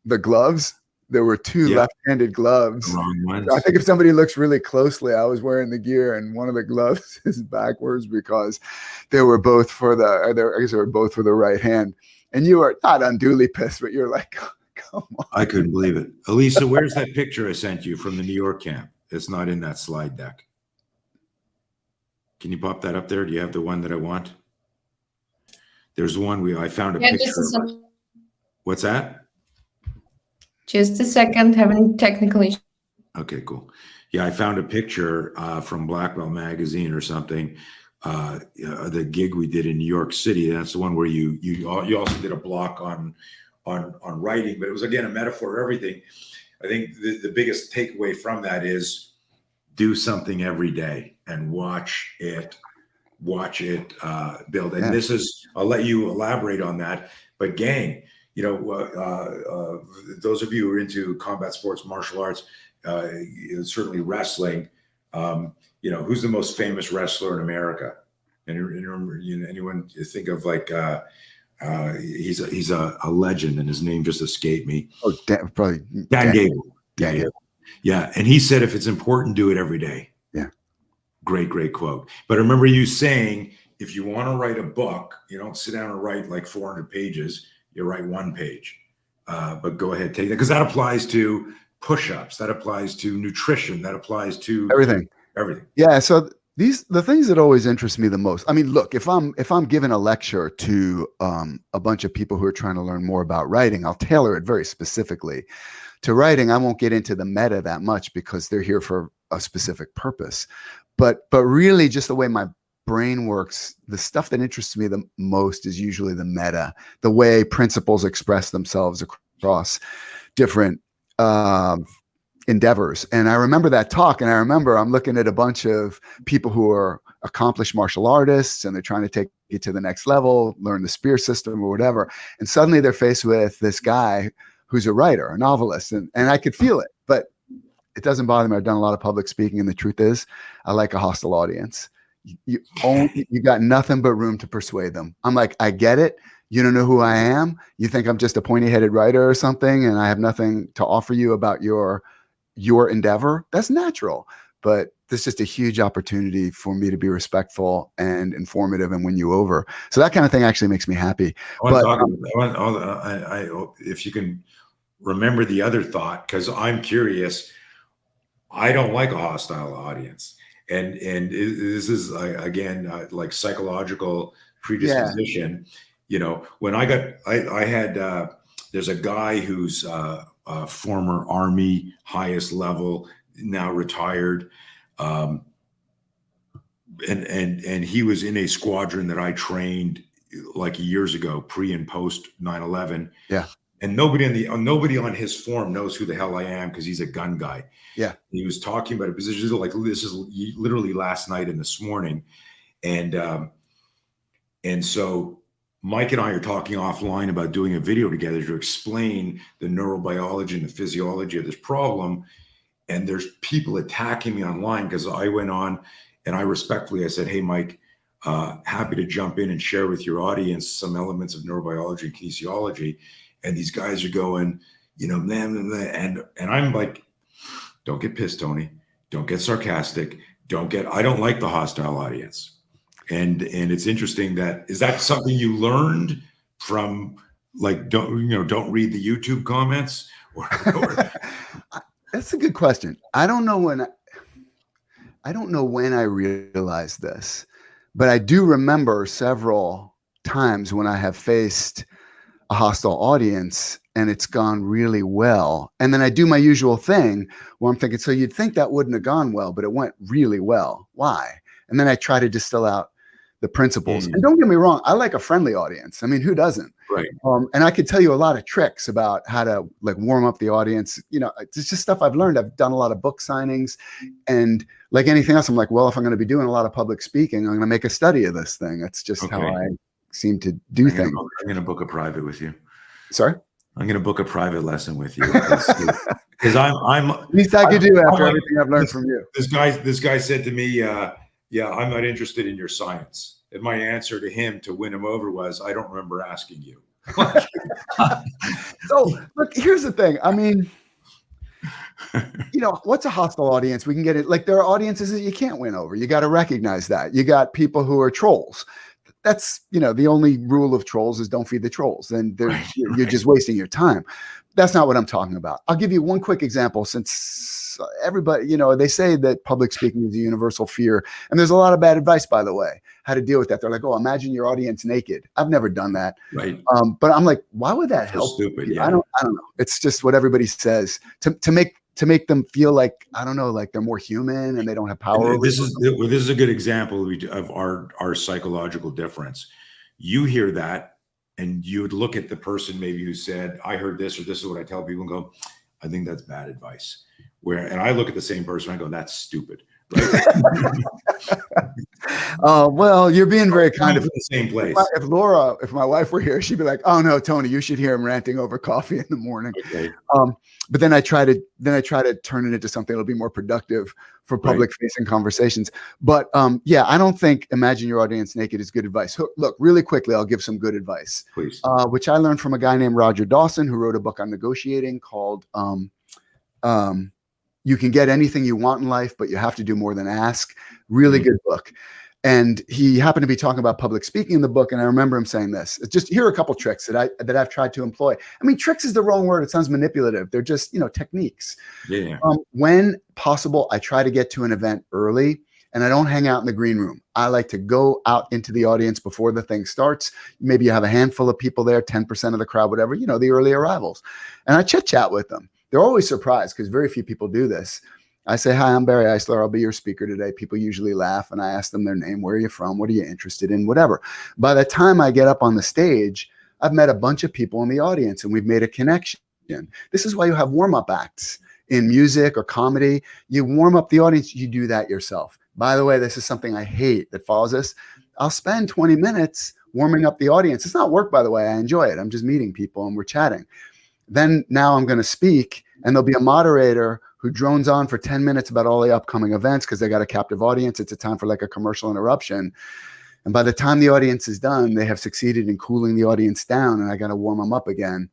the gloves. There were two left-handed gloves. The wrong ones. I think if somebody looks really closely, I was wearing the gear, and one of the gloves is backwards because they were both for the right hand. And you were not unduly pissed, but you're like, come on. I couldn't believe it. Elisa, where's that picture I sent you from the New York camp? It's not in that slide deck. Can you pop that up there? Do you have the one that I want? There's one I found a picture of. What's that? Just a second, having technical issues. Okay, cool. Yeah, I found a picture from Black Belt Magazine or something. The gig we did in New York City. That's the one where you also did a block on writing, but it was again a metaphor of everything. I think the biggest takeaway from that is do something every day and watch it build. And this is, I'll let you elaborate on that. But gang, those of you who are into combat sports, martial arts, certainly wrestling, who's the most famous wrestler in America? Anyone think of like, he's a legend and his name just escaped me. Oh, probably Dan Gable. Yeah. And he said, if it's important, do it every day. Yeah. Great quote. But I remember you saying, if you want to write a book, you don't sit down and write like 400 pages. You write one page, but go ahead, take that, because that applies to push-ups, that applies to nutrition, that applies to everything. Yeah. So the things that always interest me the most. I mean, look, if I'm giving a lecture to a bunch of people who are trying to learn more about writing, I'll tailor it very specifically to writing. I won't get into the meta that much because they're here for a specific purpose. But really, just the way my brain works, the stuff that interests me the most is usually the meta, the way principles express themselves across different endeavors. And I remember that talk, and I remember I'm looking at a bunch of people who are accomplished martial artists, and they're trying to take it to the next level, learn the spear system or whatever. And suddenly they're faced with this guy who's a writer, a novelist, and I could feel it, but it doesn't bother me. I've done a lot of public speaking, and the truth is, I like a hostile audience. You got nothing but room to persuade them. I'm like, I get it. You don't know who I am. You think I'm just a pointy-headed writer or something, and I have nothing to offer you about your endeavor. That's natural, but there's just a huge opportunity for me to be respectful and informative and win you over. So that kind of thing actually makes me happy. If you can remember the other thought, because I'm curious, I don't like a hostile audience. And this is again like psychological predisposition. When I had there's a guy who's a former Army highest level, now retired, and he was in a squadron that I trained like years ago, pre and post 9/11. Yeah. And nobody on his forum knows who the hell I am because he's a gun guy. Yeah. He was talking about a position like this is literally last night and this morning. And so Mike and I are talking offline about doing a video together to explain the neurobiology and the physiology of this problem. And there's people attacking me online because I went on and I said, hey, Mike, happy to jump in and share with your audience some elements of neurobiology and kinesiology. And these guys are going, and I'm like, don't get pissed, Tony. Don't get sarcastic. I don't like the hostile audience. And it's interesting is that something you learned from, like, don't read the YouTube comments or That's a good question. I don't know when I realized this, but I do remember several times when I have faced a hostile audience and it's gone really well. And then I do my usual thing where I'm thinking, so you'd think that wouldn't have gone well, but it went really well. Why? And then I try to distill out the principles. And don't get me wrong, I like a friendly audience. I mean, who doesn't? Right. And I could tell you a lot of tricks about how to like warm up the audience. It's just stuff I've learned. I've done a lot of book signings, and like anything else, I'm like, well, if I'm going to be doing a lot of public speaking, I'm going to make a study of this thing. That's just how I seem to do things. I'm going to book a private with you. Sorry? I'm going to book a private lesson with you. Because I'm at least I could do after everything I've learned from you. This guy said to me, yeah, I'm not interested in your science. And my answer to him to win him over was, I don't remember asking you. So look, here's the thing. I mean, what's a hostile audience? We can get it. Like, there are audiences that you can't win over. You got to recognize that. You got people who are trolls. That's, the only rule of trolls is don't feed the trolls. Then you're just wasting your time. That's not what I'm talking about. I'll give you one quick example, since everybody, they say that public speaking is a universal fear. And there's a lot of bad advice, by the way, how to deal with that. They're like, oh, imagine your audience naked. I've never done that. Right. But I'm like, why would that help? Stupid. Yeah. I don't know. It's just what everybody says to make them feel like, I don't know, like they're more human and they don't have power. This is a good example of our psychological difference. You hear that and you would look at the person maybe who said, I heard this, or this is what I tell people, and go, I think that's bad advice. And I look at the same person, I go, that's stupid. Right? Well, you're being very kind of in the same place. If my wife were here, she'd be like, oh no, Tony, you should hear him ranting over coffee in the morning. Okay. But then I try to turn it into something that'll be more productive for public facing conversations. But I don't think imagine your audience naked is good advice. Look, really quickly, I'll give some good advice, please, which I learned from a guy named Roger Dawson, who wrote a book on negotiating called You Can Get Anything You Want in Life, but You Have to Do More Than Ask. Really good book. And he happened to be talking about public speaking in the book. And I remember him saying this. Just here are a couple tricks that I've tried to employ. I mean, tricks is the wrong word. It sounds manipulative. They're just, techniques. Yeah. When possible, I try to get to an event early, and I don't hang out in the green room. I like to go out into the audience before the thing starts. Maybe you have a handful of people there, 10% of the crowd, whatever, the early arrivals. And I chit chat with them. They're always surprised because very few people do this. I say, hi, I'm Barry Eisler. I'll be your speaker today. People usually laugh, and I ask them their name. Where are you from? What are you interested in? Whatever. By the time I get up on the stage, I've met a bunch of people in the audience, and we've made a connection. This is why you have warm-up acts in music or comedy. You warm up the audience. You do that yourself. By the way, this is something I hate that follows this. I'll spend 20 minutes warming up the audience. It's not work, by the way. I enjoy it. I'm just meeting people, and we're chatting. Then now I'm going to speak, and there'll be a moderator who drones on for 10 minutes about all the upcoming events because they got a captive audience. It's a time for like a commercial interruption. And by the time the audience is done, they have succeeded in cooling the audience down, and I got to warm them up again,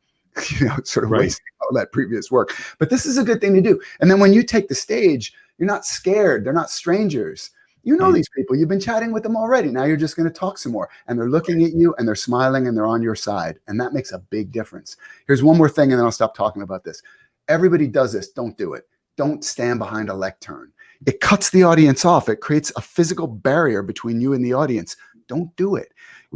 sort of wasting all that previous work. But this is a good thing to do. And then when you take the stage, you're not scared. They're not strangers. You know these people. You've been chatting with them already. Now you're just going to talk some more. And they're looking at you, and they're smiling, and they're on your side. And that makes a big difference. Here's one more thing, and then I'll stop talking about this. Everybody does this. Don't do it. Don't stand behind a lectern. It cuts the audience off. It creates a physical barrier between you and the audience. Don't do it.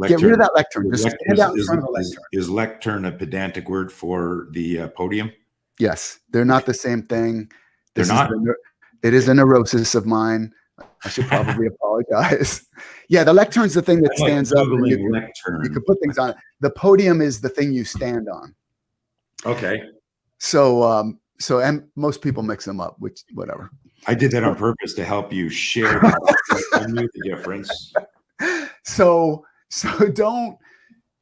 Get rid of that lectern. Just stand out in front of the lectern. Is lectern a pedantic word for the podium? Yes. They're not the same thing. They're not? It is a neurosis of mine. I should probably apologize. Yeah, the lecturn's the thing that stands up. You can put things on it. The podium is the thing you stand on. Okay. So and most people mix them up, which whatever. I did that on purpose to help you share. I knew the difference. So don't,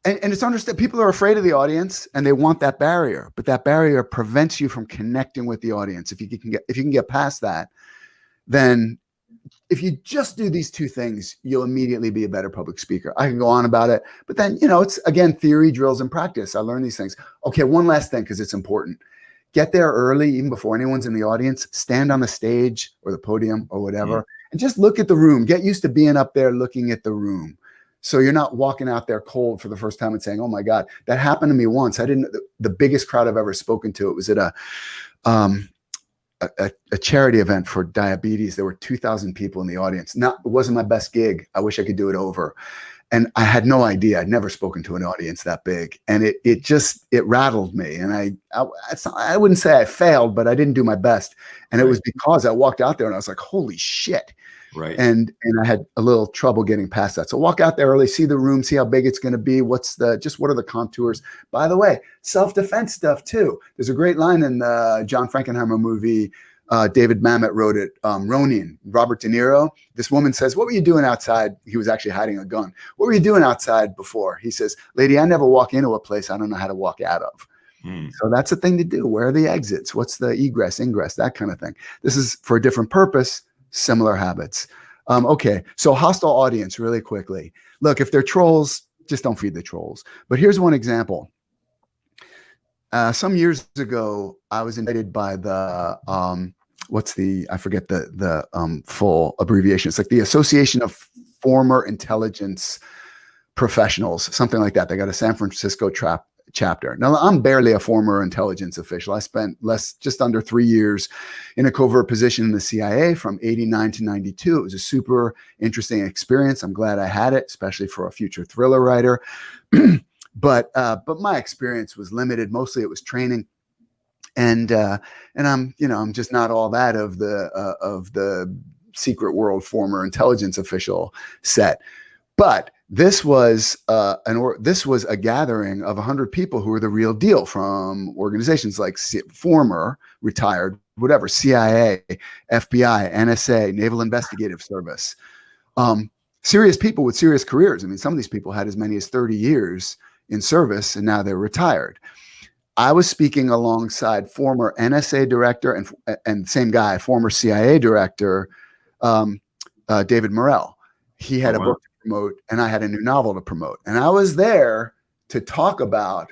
and it's understood. People are afraid of the audience and they want that barrier, but that barrier prevents you from connecting with the audience. If you can get past that, then if you just do these two things, you'll immediately be a better public speaker. I can go on about it, but then, it's again, theory, drills, and practice. I learned these things. Okay. One last thing, because it's important. Get there early, even before anyone's in the audience. Stand on the stage or the podium or whatever, and just look at the room. Get used to being up there looking at the room. So you're not walking out there cold for the first time and saying, oh my God, that happened to me once. The biggest crowd I've ever spoken to, it was at a charity event for diabetes. There were 2,000 people in the audience. It wasn't my best gig. I wish I could do it over. And I had no idea. I'd never spoken to an audience that big. And it rattled me. And I wouldn't say I failed, but I didn't do my best. And it was because I walked out there and I was like, holy shit. Right. And I had a little trouble getting past that. So walk out there early, see the room, see how big it's going to be. What are the contours? By the way, self-defense stuff too. There's a great line in the John Frankenheimer movie. David Mamet wrote it. Ronin, Robert De Niro. This woman says, what were you doing outside? He was actually hiding a gun. What were you doing outside before? He says, lady, I never walk into a place I don't know how to walk out of. So that's a thing to do. Where are the exits? What's the egress, ingress, that kind of thing. This is for a different purpose. Similar habits. Okay, so hostile audience really quickly. Look, if they're trolls, just don't feed the trolls. But here's one example. Some years ago, I was invited by the, I forget the full abbreviation. It's like the Association of Former Intelligence Professionals, something like that. They got a San Francisco chapter. Now, I'm barely a former intelligence official. I spent just under 3 years in a covert position in the CIA from 89 to 92. It was a super interesting experience. I'm glad I had it, especially for a future thriller writer. But my experience was limited. Mostly it was training. And I'm just not all that of the secret world former intelligence official set. But this was a gathering of 100 people who were the real deal from organizations like former, retired, whatever, CIA, FBI, NSA, Naval Investigative Service, serious people with serious careers. I mean, some of these people had as many as 30 years in service, and now they're retired. I was speaking alongside former NSA director and same guy, former CIA director, David Morrell. He had a book to promote, and I had a new novel to promote. And I was there to talk about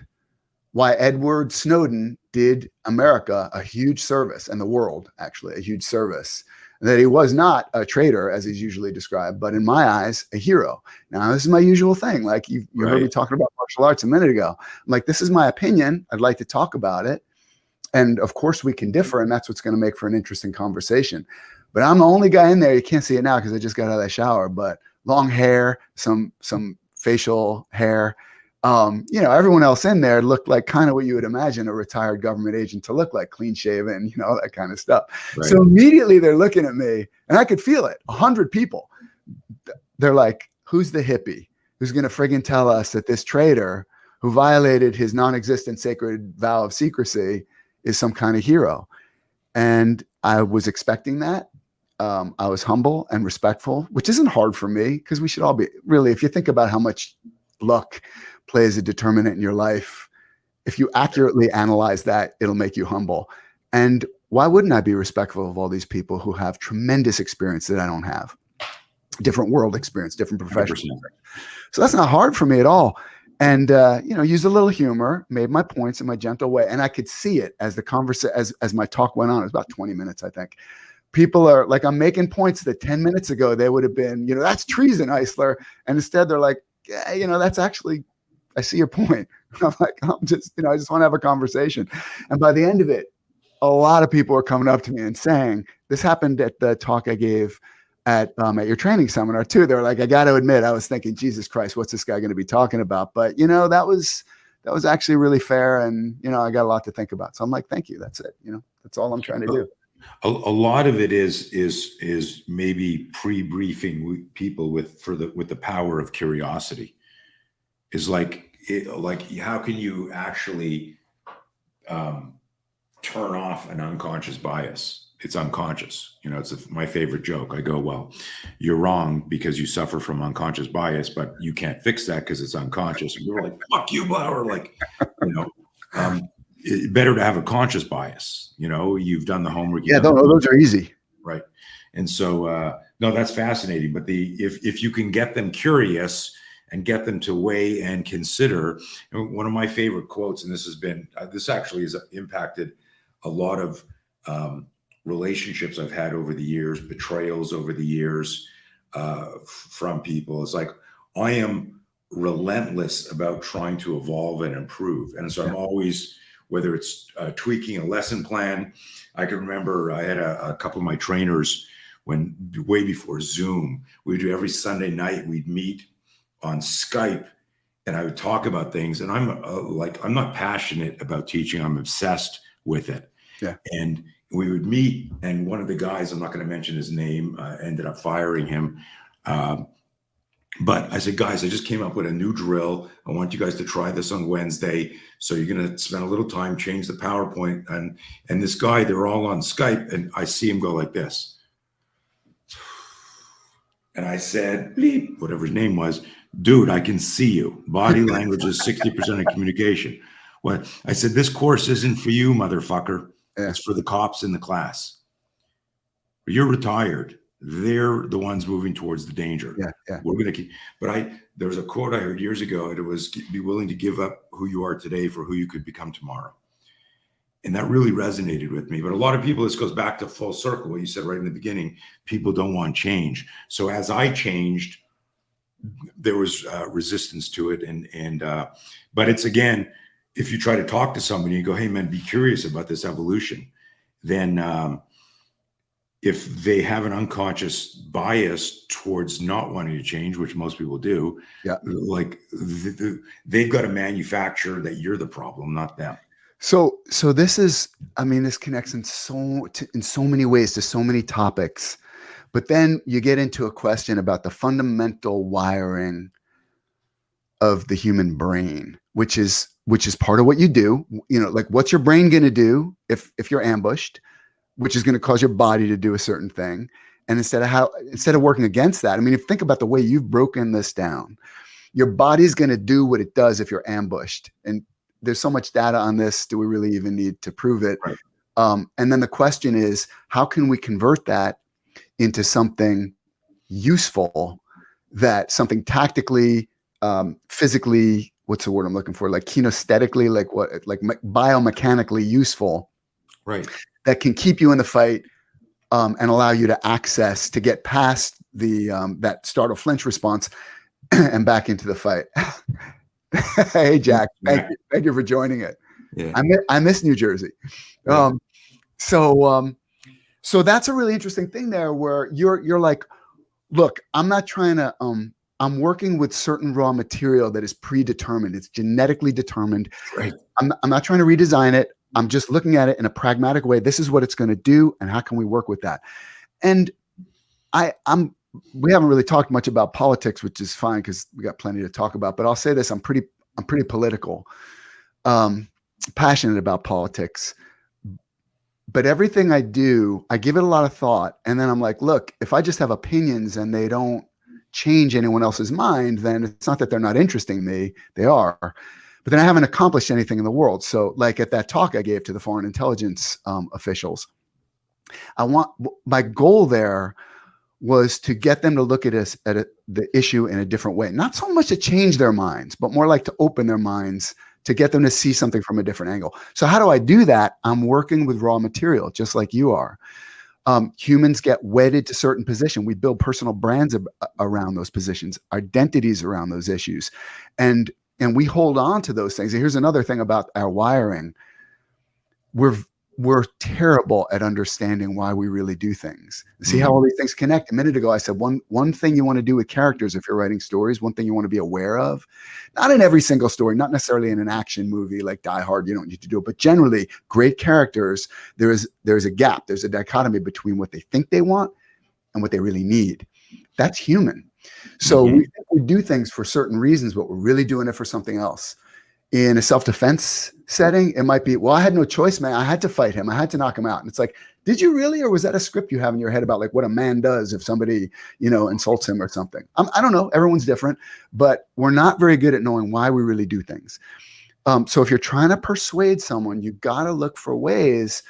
why Edward Snowden did America a huge service, and the world actually a huge service. That he was not a traitor, as he's usually described, but in my eyes, a hero. Now, this is my usual thing. Like you heard me talking about martial arts a minute ago. I'm like, this is my opinion. I'd like to talk about it. And of course, we can differ, and that's what's going to make for an interesting conversation. But I'm the only guy in there. You can't see it now because I just got out of the shower, but long hair, some facial hair. Everyone else in there looked like kind of what you would imagine a retired government agent to look like, clean shaven, that kind of stuff. Right. So immediately they're looking at me, and I could feel it. 100 people. They're like, who's the hippie who's going to friggin' tell us that this traitor who violated his non-existent sacred vow of secrecy is some kind of hero? And I was expecting that. I was humble and respectful, which isn't hard for me because we should all be really, if you think about how much luck plays a determinant in your life, if you accurately analyze that, it'll make you humble. And why wouldn't I be respectful of all these people who have tremendous experience that I don't have? Different world experience, different professional experience. So that's not hard for me at all. And used a little humor, made my points in my gentle way, and I could see it as the conversation, as my talk went on. It was about 20 minutes, I think. People are like, I'm making points that 10 minutes ago they would have been, that's treason, Eisler, and instead they're like, yeah, that's actually, I see your point. I'm like, I just want to have a conversation. And by the end of it, a lot of people are coming up to me and saying, this happened at the talk I gave at your training seminar too. They're like, I got to admit, I was thinking, Jesus Christ, what's this guy going to be talking about? But that was actually really fair, and I got a lot to think about. So I'm like, thank you. That's it. That's all I'm trying to do. A lot of it is maybe pre-briefing people with the power of curiosity. Is like how can you actually turn off an unconscious bias? It's unconscious. It's my favorite joke. I go, well, you're wrong because you suffer from unconscious bias, but you can't fix that because it's unconscious. And we're like, fuck you, Bauer. Better to have a conscious bias. You've done the homework. Those are easy. Right. And so, no, that's fascinating. But if you can get them curious and get them to weigh and consider, one of my favorite quotes, and this actually has impacted a lot of relationships I've had over the years, betrayals over the years from people. It's like, I am relentless about trying to evolve and improve. And so I'm always, whether it's tweaking a lesson plan. I can remember I had a couple of my trainers way before Zoom, we would do every Sunday night, we'd meet on Skype and I would talk about things. And I'm not passionate about teaching. I'm obsessed with it. Yeah. And we would meet, and one of the guys, I'm not going to mention his name, ended up firing him. But I said, guys, I just came up with a new drill. I want you guys to try this on Wednesday. So you're going to spend a little time, change the PowerPoint. And this guy, they're all on Skype, and I see him go like this. And I said, bleep, whatever his name was, dude, I can see you. Body language is 60% of communication. Well, I said, this course isn't for you, motherfucker. Yeah. It's for the cops in the class. You're retired. They're the ones moving towards the danger. Yeah. We're going to keep, but there was a quote I heard years ago, and it was, be willing to give up who you are today for who you could become tomorrow. And that really resonated with me. But a lot of people, this goes back to full circle, what you said right in the beginning, people don't want change. So as I changed, there was resistance to it. But it's, again, if you try to talk to somebody, you go, hey man, be curious about this evolution. Then if they have an unconscious bias towards not wanting to change, which most people do, like they've got to manufacture that you're the problem, not them. So this is, this connects in so many ways to so many topics, but then you get into a question about the fundamental wiring of the human brain, which is part of what you do. Like, what's your brain going to do if you're ambushed, which is going to cause your body to do a certain thing. And instead of working against that, if you think about the way you've broken this down, your body's going to do what it does if you're ambushed. And there's so much data on this. Do we really even need to prove it? Right. And then the question is, how can we convert that into something useful, something tactically, physically, what's the word I'm looking for? Like kinesthetically, like biomechanically useful. Right. That can keep you in the fight and allow you to get past that startle flinch response and back into the fight. Hey, Jack, thank you for joining it. Yeah. I miss New Jersey. Yeah. So that's a really interesting thing there, where you're like, look, I'm not trying to, I'm working with certain raw material that is predetermined. It's genetically determined. Right. I'm not trying to redesign it. I'm just looking at it in a pragmatic way. This is what it's going to do, and how can we work with that? And we haven't really talked much about politics, which is fine because we got plenty to talk about. But I'll say this: I'm pretty political, passionate about politics. But everything I do, I give it a lot of thought, and then I'm like, look, if I just have opinions and they don't change anyone else's mind, then it's not that they're not interesting me; they are. but then I haven't accomplished anything in the world. So like at that talk I gave to the foreign intelligence officials, my goal there was to get them to look at us the issue in a different way. Not so much to change their minds, but more like to open their minds, to get them to see something from a different angle. So how do I do that? I'm working with raw material, just like you are. Humans get wedded to certain positions. We build personal brands around those positions, identities around those issues. And we hold on to those things. And here's another thing about our wiring. We're terrible at understanding why we really do things. See how all these things connect? A minute ago, I said one thing you want to do with characters if you're writing stories, one thing you want to be aware of, not in every single story, not necessarily in an action movie like Die Hard, you don't need to do it, but generally great characters, there's a gap, there's a dichotomy between what they think they want and what they really need. That's human. So we do things for certain reasons, but we're really doing it for something else. In a self-defense setting, it might be, well, I had no choice, man. I had to fight him. I had to knock him out. And it's like, did you really? Or was that a script you have in your head about like what a man does if somebody, insults him or something? I don't know. Everyone's different, but we're not very good at knowing why we really do things. So if you're trying to persuade someone, you got to look for ways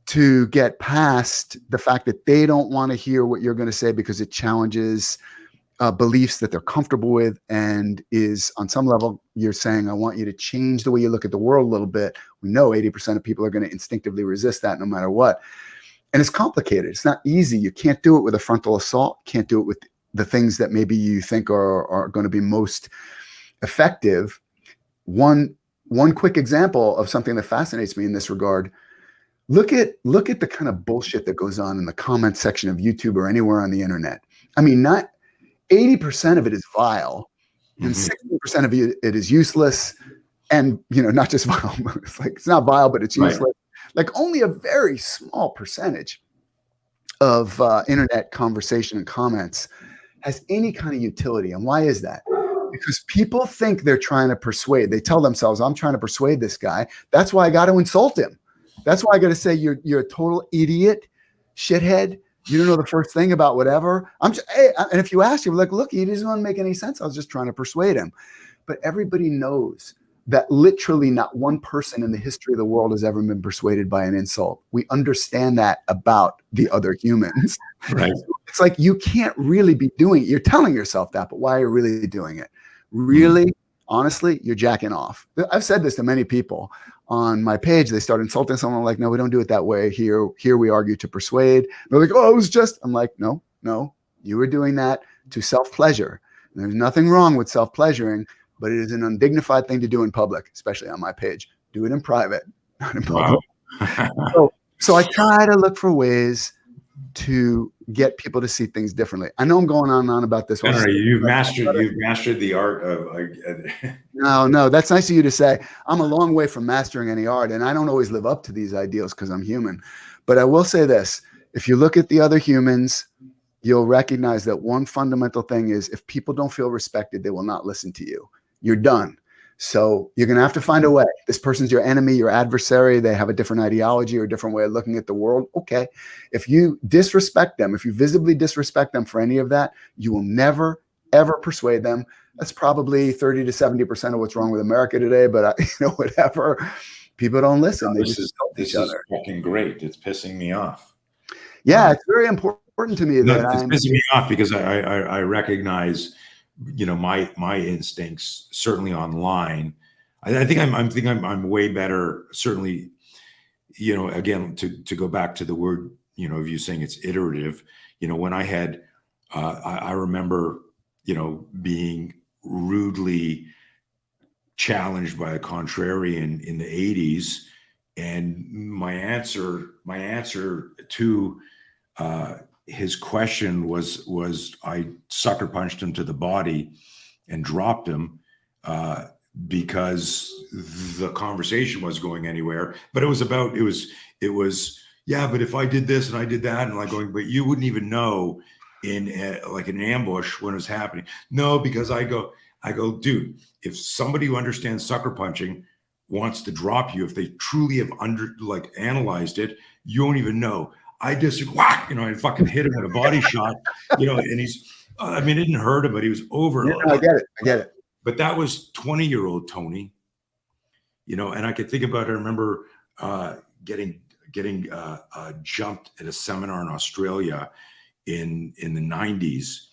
to get past the fact that they don't want to hear what you're going to say because it challenges beliefs that they're comfortable with, and is on some level you're saying, I want you to change the way you look at the world a little bit. We know 80% of people are going to instinctively resist that no matter what. And it's complicated. It's not easy. You can't do it with a frontal assault. Can't do it with the things that maybe you think are going to be most effective. One quick example of something that fascinates me in this regard. Look at the kind of bullshit that goes on in the comment section of YouTube or anywhere on the internet. I mean, not 80% of it is vile, and 60% of it is useless. And, not just vile. It's not vile, but it's useless. Right. Like only a very small percentage of internet conversation and comments has any kind of utility. And why is that? Because people think they're trying to persuade. They tell themselves, I'm trying to persuade this guy. That's why I got to insult him. That's why I got to say, you're a total idiot, shithead. You don't know the first thing about whatever. And if you ask him, like, look, he doesn't want to make any sense. I was just trying to persuade him. But everybody knows that literally not one person in the history of the world has ever been persuaded by an insult. We understand that about the other humans. Right. It's like you can't really be doing it. You're telling yourself that, but why are you really doing it? Really, honestly, you're jacking off. I've said this to many people. On my page, they start insulting someone. I'm like, no, we don't do it that way. Here we argue to persuade. They're like, oh, it was just. I'm like, no, you were doing that to self-pleasure. And there's nothing wrong with self-pleasuring, but it is an undignified thing to do in public, especially on my page. Do it in private, not in public. Wow. So I try to look for ways to get people to see things differently. I know I'm going on and on about this. You've mastered the art of. No, that's nice of you to say. I'm a long way from mastering any art, and I don't always live up to these ideals because I'm human. But I will say this: if you look at the other humans, you'll recognize that one fundamental thing is if people don't feel respected, they will not listen to you. You're done. So you're going to have to find a way. This person's your enemy, your adversary. They have a different ideology or a different way of looking at the world. Okay. If you disrespect them, if you visibly disrespect them for any of that, you will never, ever persuade them. That's probably 30 to 70% of what's wrong with America today. But whatever. People don't listen. They just insult each other. This is fucking great. It's pissing me off. Yeah, it's very important to me that it's pissing me off because I recognize, my instincts certainly online. I think I'm way better. Certainly, again, to go back to the word, of you saying it's iterative. When I had, I remember, being rudely challenged by a contrarian in the 80s, and my answer to his question was I sucker punched him to the body and dropped him because the conversation was going anywhere. But it was yeah, but if I did this and I did that, and like going, but you wouldn't even know in like an ambush when it was happening. No, because I go, dude, if somebody who understands sucker punching wants to drop you, if they truly have analyzed it, you won't even know. I just, whack, I fucking hit him with a body shot, and he's, it didn't hurt him, but he was over. Yeah, I get it. But that was 20-year-old Tony. And I could think about it. I remember getting jumped at a seminar in Australia in the 90s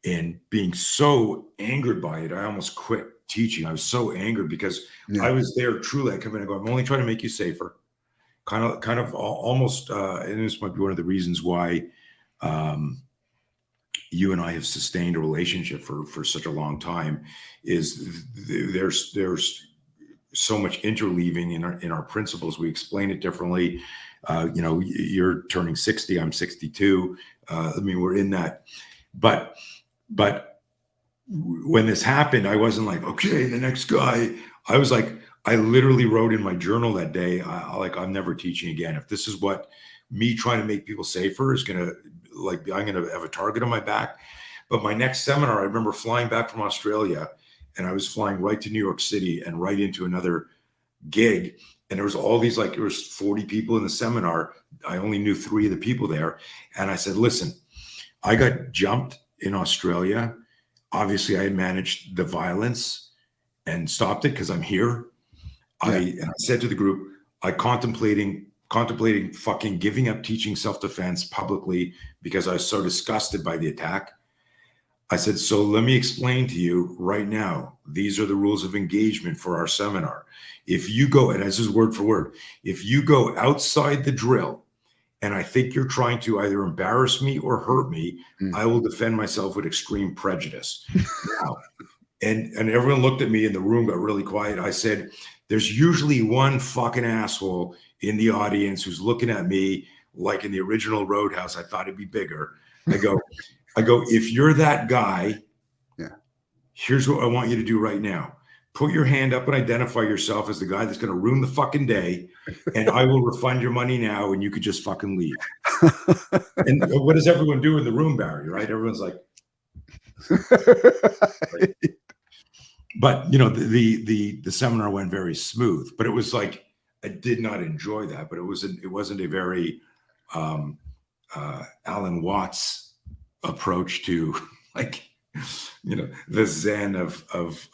and being so angered by it, I almost quit teaching. I was so angered because I was there truly. I come in and go, I'm only trying to make you safer. Kind of almost, and this might be one of the reasons why you and I have sustained a relationship for such a long time, is there's so much interleaving in our principles. We explain it differently. You're turning 60, I'm 62. We're in that, but when this happened, I wasn't like, okay, the next guy. I was like, I literally wrote in my journal that day, I'm never teaching again. If this is what me trying to make people safer is gonna, I'm gonna have a target on my back. But my next seminar, I remember flying back from Australia, and I was flying right to New York City and right into another gig. And there was all these, there was 40 people in the seminar. I only knew 3 of the people there. And I said, listen, I got jumped in Australia. Obviously, I had managed the violence and stopped it because I'm here. I said to the group, I contemplating fucking giving up teaching self-defense publicly because I was so disgusted by the attack. I said, so let me explain to you right now, these are the rules of engagement for our seminar. If you go, and this is word for word, if you go outside the drill and I think you're trying to either embarrass me or hurt me, I will defend myself with extreme prejudice. Now, and everyone looked at me, and the room got really quiet. I said, there's usually one fucking asshole in the audience who's looking at me like in the original Roadhouse. I thought it'd be bigger. I go, if you're that guy, here's what I want you to do right now. Put your hand up and identify yourself as the guy that's going to ruin the fucking day, and I will refund your money now, and you could just fucking leave. And what does everyone do in the room, Barry, right? Everyone's like, right. But the seminar went very smooth, but it was like, I did not enjoy that, but it wasn't a very Alan Watts approach to the Zen of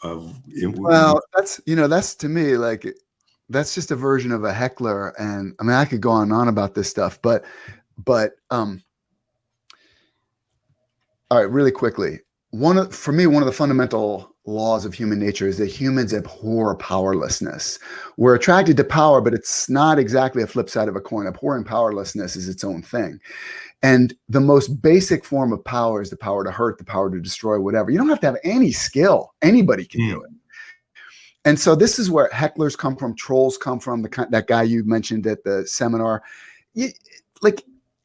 well, that's to me, that's just a version of a heckler. And I mean, I could go on and on about this stuff, but all right, really quickly. For me, one of the fundamental laws of human nature is that humans abhor powerlessness. We're attracted to power, but it's not exactly a flip side of a coin. Abhorring powerlessness is its own thing. And the most basic form of power is the power to hurt, the power to destroy, whatever. You don't have to have any skill. Anybody can do it. And so this is where hecklers come from, trolls come from, that guy you mentioned at the seminar.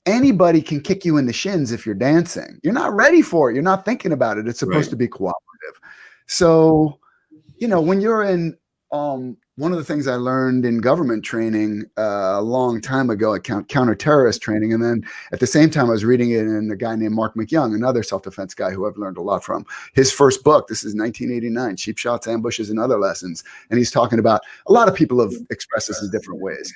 Anybody can kick you in the shins if you're dancing. You're not ready for it. You're not thinking about it. It's supposed to be cooperative. So, when you're in, one of the things I learned in government training a long time ago at counter-terrorist training, and then at the same time I was reading it in a guy named Mark McYoung, another self-defense guy who I've learned a lot from. His first book, this is 1989, Cheap Shots, Ambushes, and Other Lessons. And he's talking about, a lot of people have expressed this in different ways.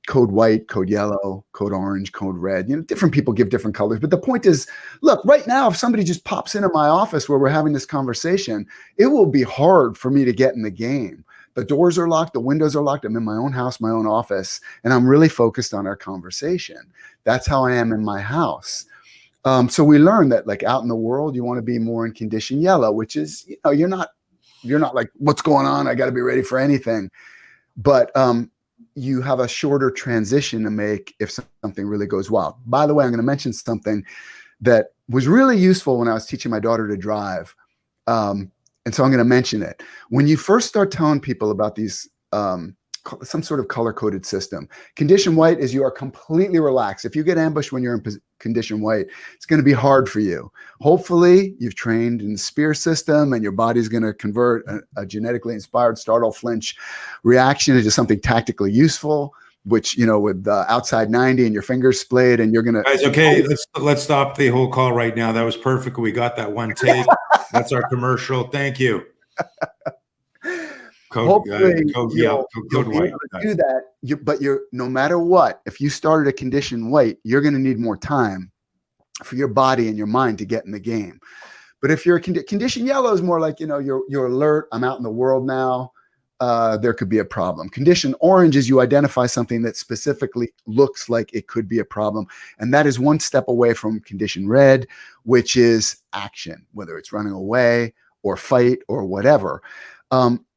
Code white, code yellow, code orange, code red. Different people give different colors. But the point is, look, right now, if somebody just pops into my office where we're having this conversation, it will be hard for me to get in the game. The doors are locked, the windows are locked. I'm in my own house, my own office, and I'm really focused on our conversation. That's how I am in my house. So we learned that, out in the world, you want to be more in condition yellow, which is, you're not like, what's going on? I got to be ready for anything. But you have a shorter transition to make if something really goes wild. By the way, I'm going to mention something that was really useful when I was teaching my daughter to drive. And so I'm going to mention it. When you first start telling people about these, some sort of color-coded system, condition white is you are completely relaxed. If you get ambushed when you're in condition white, it's going to be hard for you. Hopefully you've trained in the spear system and your body's going to convert a genetically inspired startle flinch reaction into something tactically useful, which, with outside 90 and your fingers splayed, and you're going to... Guys, okay, let's stop the whole call right now. That was perfect. We got that one take. That's our commercial. Thank you. Hopefully you'll be able to do that. But no matter what, if you started a condition white, you're going to need more time for your body and your mind to get in the game. But if you're condition yellow, is more like, you're alert. I'm out in the world now. there could be a problem. Condition orange is you identify something that specifically looks like it could be a problem. And that is one step away from condition red, which is action, whether it's running away or fight or whatever.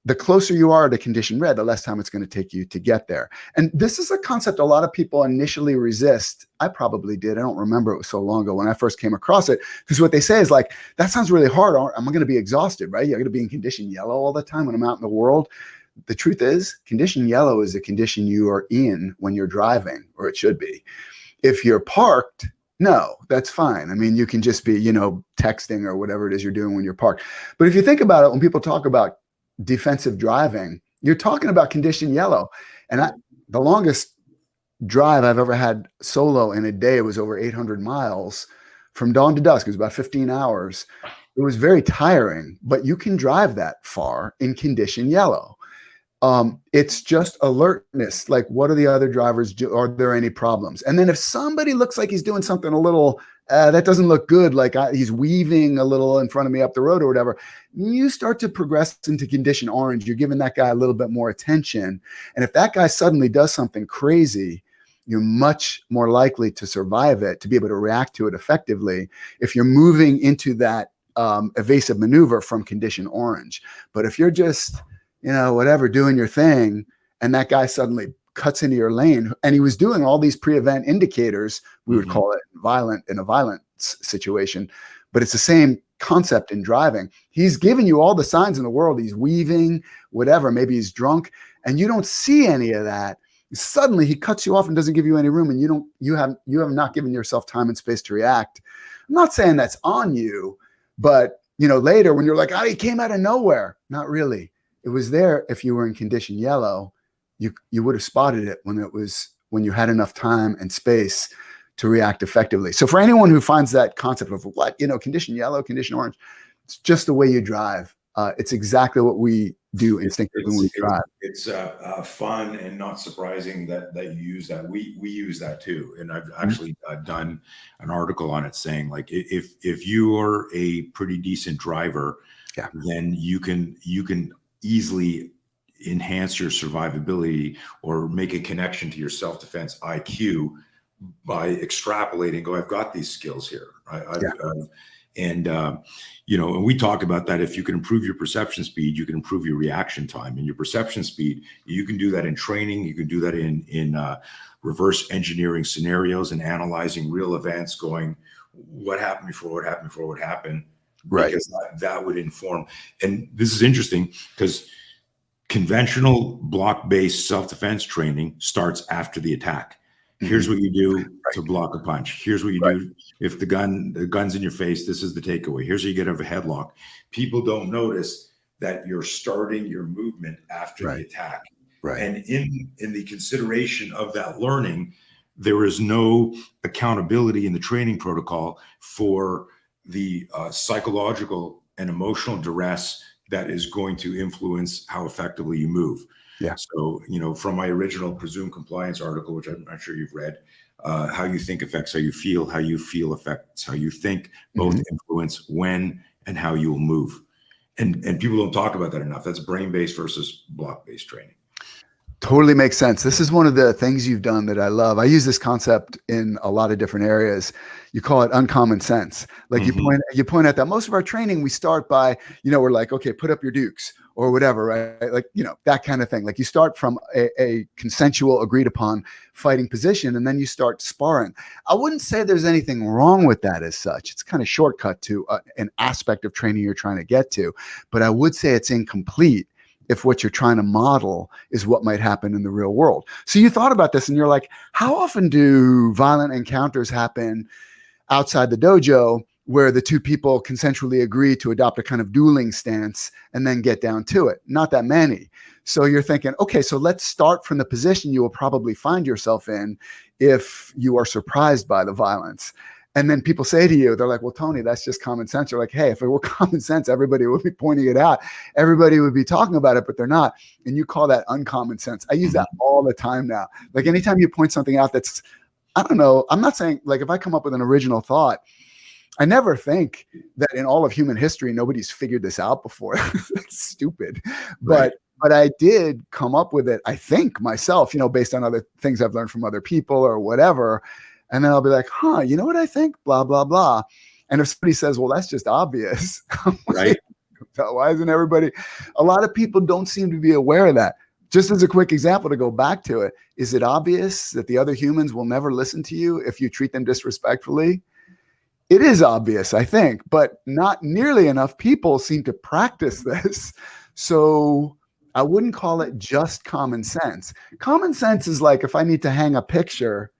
The closer you are to condition red, the less time it's going to take you to get there. And this is a concept a lot of people initially resist. I probably did. I don't remember. It was so long ago when I first came across it. Because what they say is like, that sounds really hard. I'm going to be exhausted, right? You're going to be in condition yellow all the time when I'm out in the world. The truth is, condition yellow is a condition you are in when you're driving, or it should be. If you're parked, no, that's fine. I mean, you can just be, texting or whatever it is you're doing when you're parked. But if you think about it, when people talk about defensive driving, you're talking about condition yellow. And the longest drive I've ever had solo in a day was over 800 miles from dawn to dusk. It was about 15 hours. It was very tiring, but you can drive that far in condition yellow. It's just alertness. Like, what are the other drivers do? Are there any problems? And then if somebody looks like he's doing something a little that doesn't look good, like he's weaving a little in front of me up the road or whatever, you start to progress into condition orange. You're giving that guy a little bit more attention. And if that guy suddenly does something crazy, you're much more likely to survive it, to be able to react to it effectively if you're moving into that evasive maneuver from condition orange. But if you're just, whatever, doing your thing, and that guy suddenly cuts into your lane, and he was doing all these pre-event indicators, we would call it in a violent situation, but it's the same concept in driving. He's giving you all the signs in the world. He's weaving, whatever, maybe he's drunk, and you don't see any of that. Suddenly he cuts you off and doesn't give you any room, and you have not given yourself time and space to react. I'm not saying that's on you, but later when you're like, he came out of nowhere. Not really. It was there. If you were in condition yellow, you would have spotted it when you had enough time and space to react effectively. So for anyone who finds that concept of condition yellow, condition orange, it's just the way you drive. It's exactly what we do instinctively when we drive. It's fun and not surprising that you use that. We use that too. And I've actually done an article on it saying, like, if you are a pretty decent driver, then you can easily enhance your survivability or make a connection to your self-defense IQ by extrapolating, I've got these skills here. And we talk about that. If you can improve your perception speed, you can improve your reaction time. And your perception speed, you can do that in training. You can do that in reverse engineering scenarios and analyzing real events, going, what happened before, what happened before, what happened? Right. Because that would inform. And this is interesting because conventional block-based self-defense training starts after the attack. Here's what you do to block a punch. Here's what you do if the gun's in your face. This is the takeaway. Here's how you get out of a headlock. People don't notice that you're starting your movement after the attack. Right. And in the consideration of that learning, there is no accountability in the training protocol for the psychological and emotional duress that is going to influence how effectively you move. Yeah. So, from my original presumed compliance article, which I'm not sure you've read, how you think affects how you feel affects how you think, both influence when and how you will move. And people don't talk about that enough. That's brain-based versus block-based training. Totally makes sense. This is one of the things you've done that I love. I use this concept in a lot of different areas. You call it uncommon sense. Like you point out that most of our training, we start by, we're like, okay, put up your dukes or whatever, right? Like, that kind of thing. Like you start from a consensual, agreed upon fighting position, and then you start sparring. I wouldn't say there's anything wrong with that as such. It's kind of shortcut to an aspect of training you're trying to get to, but I would say it's incomplete if what you're trying to model is what might happen in the real world. So you thought about this and you're like, how often do violent encounters happen outside the dojo where the two people consensually agree to adopt a kind of dueling stance and then get down to it? Not that many. So you're thinking, okay, so let's start from the position you will probably find yourself in if you are surprised by the violence. And then people say to you, they're like, well, Tony, that's just common sense. You're like, hey, if it were common sense, everybody would be pointing it out. Everybody would be talking about it, but they're not. And you call that uncommon sense. I use that all the time now. Like anytime you point something out that's, I don't know, I'm not saying, like, if I come up with an original thought, I never think that in all of human history, nobody's figured this out before. It's stupid. But but I did come up with it, I think myself, based on other things I've learned from other people or whatever. And then I'll be like, you know what I think? Blah, blah, blah. And if somebody says, well, that's just obvious. Right. Why isn't everybody? A lot of people don't seem to be aware of that. Just as a quick example to go back to it, is it obvious that the other humans will never listen to you if you treat them disrespectfully? It is obvious, I think, but not nearly enough people seem to practice this. So I wouldn't call it just common sense. Common sense is like if I need to hang a picture,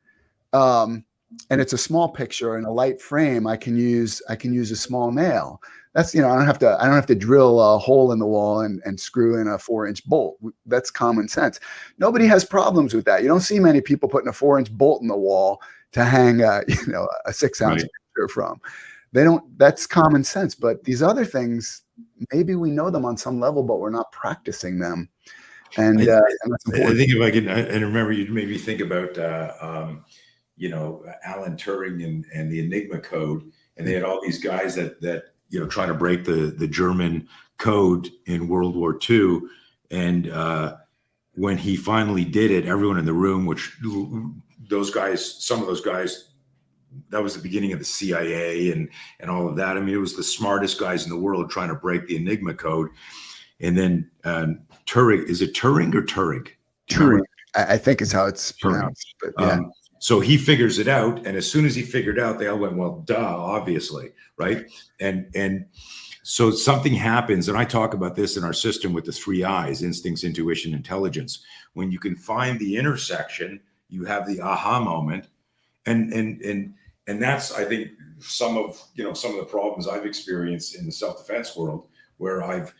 and it's a small picture in a light frame, I can use a small nail. That's, I don't have to drill a hole in the wall and screw in a 4-inch bolt. That's common sense. Nobody has problems with that. You don't see many people putting a 4-inch bolt in the wall to hang a 6-ounce picture from. They don't. That's common sense. But these other things, maybe we know them on some level, but we're not practicing them. And that's important. I think if I can, and remember, you made me think about Alan Turing and the Enigma code, and they had all these guys that trying to break the German code in World War II. And when he finally did it, everyone in the room, which some of those guys, that was the beginning of the CIA and all of that. I mean, it was the smartest guys in the world trying to break the Enigma code. And then Turing, is it Turing or Turing? Turing, I think is how it's pronounced. But yeah. So he figures it out, and as soon as he figured out, they all went, well, duh, obviously, right? And so something happens, and I talk about this in our system with the 3 I's: instincts, intuition, intelligence. When you can find the intersection, you have the aha moment, and that's, I think, some of the problems I've experienced in the self-defense world, where I've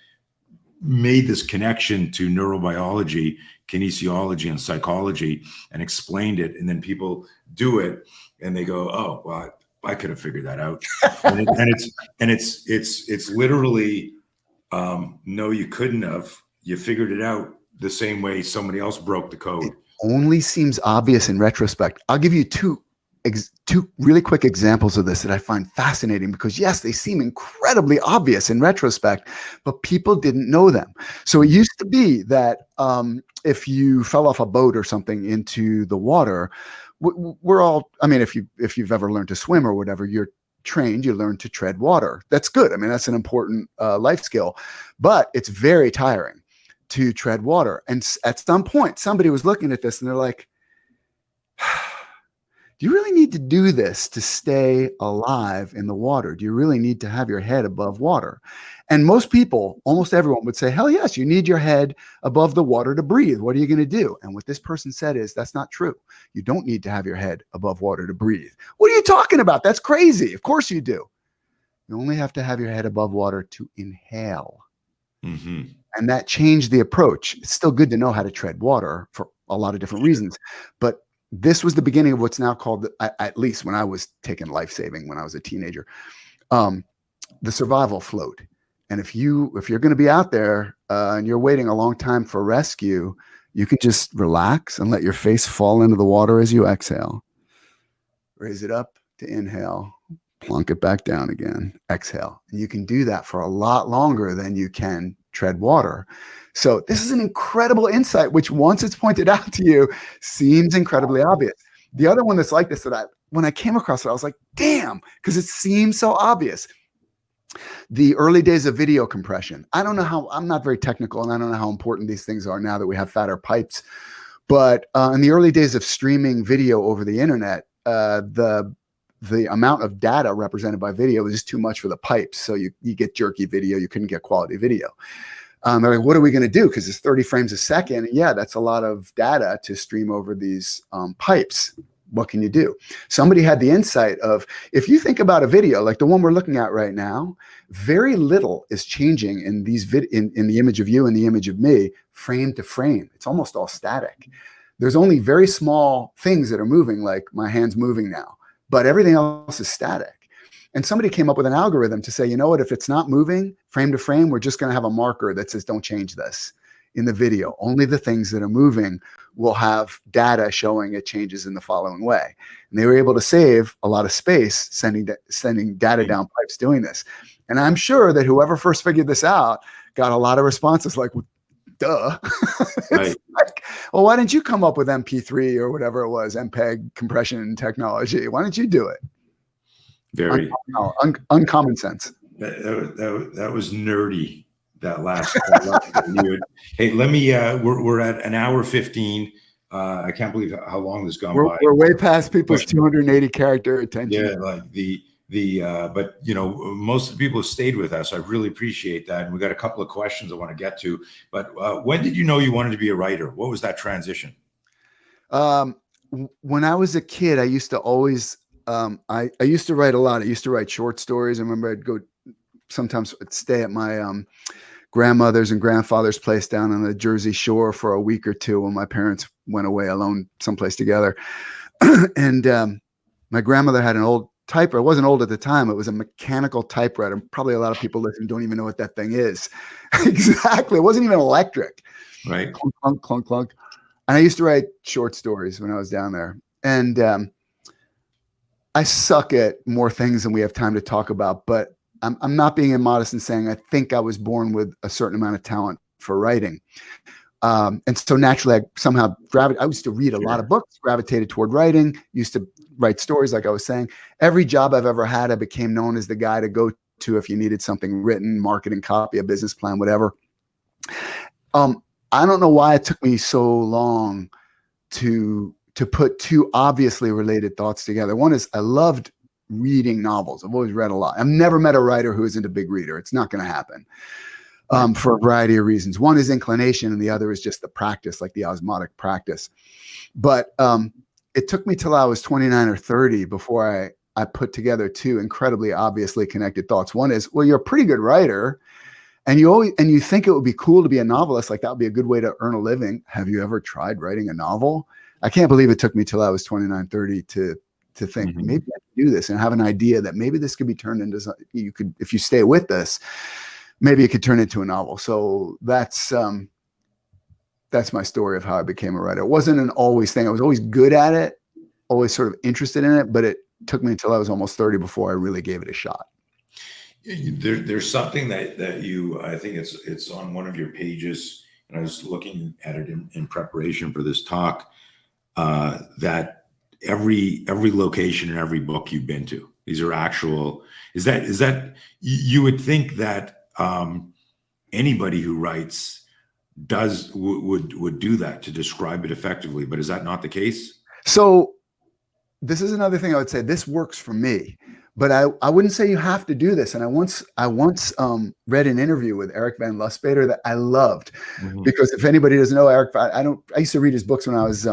made this connection to neurobiology, kinesiology, and psychology, and explained it, and then people do it and they go, oh, well, I could have figured that out. and it's literally no, you couldn't have. You figured it out the same way somebody else broke the code. It only seems obvious in retrospect. I'll give you two really quick examples of this that I find fascinating, because yes, they seem incredibly obvious in retrospect, but people didn't know them. So it used to be that if you fell off a boat or something into the water, we're all, I mean, if you've ever learned to swim or whatever, you're trained, you learn to tread water. That's good. I mean, that's an important life skill, but it's very tiring to tread water. And at some point, somebody was looking at this and they're like, do you really need to do this to stay alive in the water? Do you really need to have your head above water? And most people, almost everyone, would say, hell yes, you need your head above the water to breathe. What are you going to do? And what this person said is, that's not true. You don't need to have your head above water to breathe. What are you talking about? That's crazy. Of course you do. You only have to have your head above water to inhale. Mm-hmm. And that changed the approach. It's still good to know how to tread water for a lot of different reasons, but this was the beginning of what's now called, at least when I was taking life-saving when I was a teenager, the survival float. And if you're going to be out there and you're waiting a long time for rescue, you can just relax and let your face fall into the water as you exhale. Raise it up to inhale, plunk it back down again, exhale. And you can do that for a lot longer than you can tread water. So this is an incredible insight, which once it's pointed out to you, seems incredibly obvious. The other one that's like this, that when I came across it, I was like, damn, because it seems so obvious. The early days of video compression. I don't know how, I'm not very technical, and I don't know how important these things are now that we have fatter pipes. But in the early days of streaming video over the internet, the amount of data represented by video was just too much for the pipes. So you get jerky video, you couldn't get quality video. They're like, what are we going to do? Because it's 30 frames a second. Yeah, that's a lot of data to stream over these pipes. What can you do? Somebody had the insight of, if you think about a video like the one we're looking at right now, very little is changing in these in the image of you and the image of me, frame to frame. It's almost all static. There's only very small things that are moving, like my hand's moving now, but everything else is static. And somebody came up with an algorithm to say, you know what, if it's not moving frame to frame, we're just going to have a marker that says, don't change this in the video. Only the things that are moving will have data showing it changes in the following way. And they were able to save a lot of space sending data down pipes doing this. And I'm sure that whoever first figured this out got a lot of responses like, duh. Right. It's like, well, why didn't you come up with MP3 or whatever it was, MPEG compression technology? Why didn't you do it? Very. Uncommon sense. That was nerdy. That last you. Hey, let me. We're at an hour 15. I can't believe how long this gone by. We're way past people's 280 character attention. Yeah, like but you know, most of the people have stayed with us. I really appreciate that. And we got a couple of questions I want to get to. But when did you know you wanted to be a writer? What was that transition? When I was a kid, I used to always I used to write a lot. I used to write short stories. I remember I'd go sometimes stay at my grandmother's and grandfather's place down on the Jersey Shore for a week or two when my parents went away alone someplace together. And my grandmother had an old typewriter. It wasn't old at the time. It was a mechanical typewriter. Probably a lot of people listening don't even know what that thing is. Exactly. It wasn't even electric. Right. Clunk, clunk, clunk, clunk. And I used to write short stories when I was down there. And I suck at more things than we have time to talk about, but I'm not being immodest in saying I think I was born with a certain amount of talent for writing. And so naturally, I somehow I used to read a lot of books, gravitated toward writing, used to write stories, like I was saying. Every job I've ever had, I became known as the guy to go to if you needed something written, marketing copy, a business plan, whatever. I don't know why it took me so long to put two obviously related thoughts together. One is I loved reading novels. I've always read a lot. I've never met a writer who isn't a big reader. It's not going to happen for a variety of reasons. One is inclination, and the other is just the practice, like the osmotic practice. But it took me till I was 29 or 30 before I put together two incredibly obviously connected thoughts. One is, well, you're a pretty good writer, and you think it would be cool to be a novelist. Like that would be a good way to earn a living. Have you ever tried writing a novel? I can't believe it took me till I was 29, 30 to think maybe I can do this and have an idea that maybe this could be turned into something. You could, if you stay with this, maybe it could turn into a novel. So that's my story of how I became a writer. It wasn't an always thing. I was always good at it, always sort of interested in it, but it took me until I was almost 30 before I really gave it a shot. There's something that you, I think it's on one of your pages, and I was looking at it in preparation for this talk, that every location and every book you've been to, these are actual, is that you would think that anybody who writes would do that to describe it effectively, but is that not the case? So this is another thing I would say. This works for me, but I wouldn't say you have to do this. And I once read an interview with Eric Van Lustbader that I loved, because if anybody doesn't know Eric, I used to read his books when I was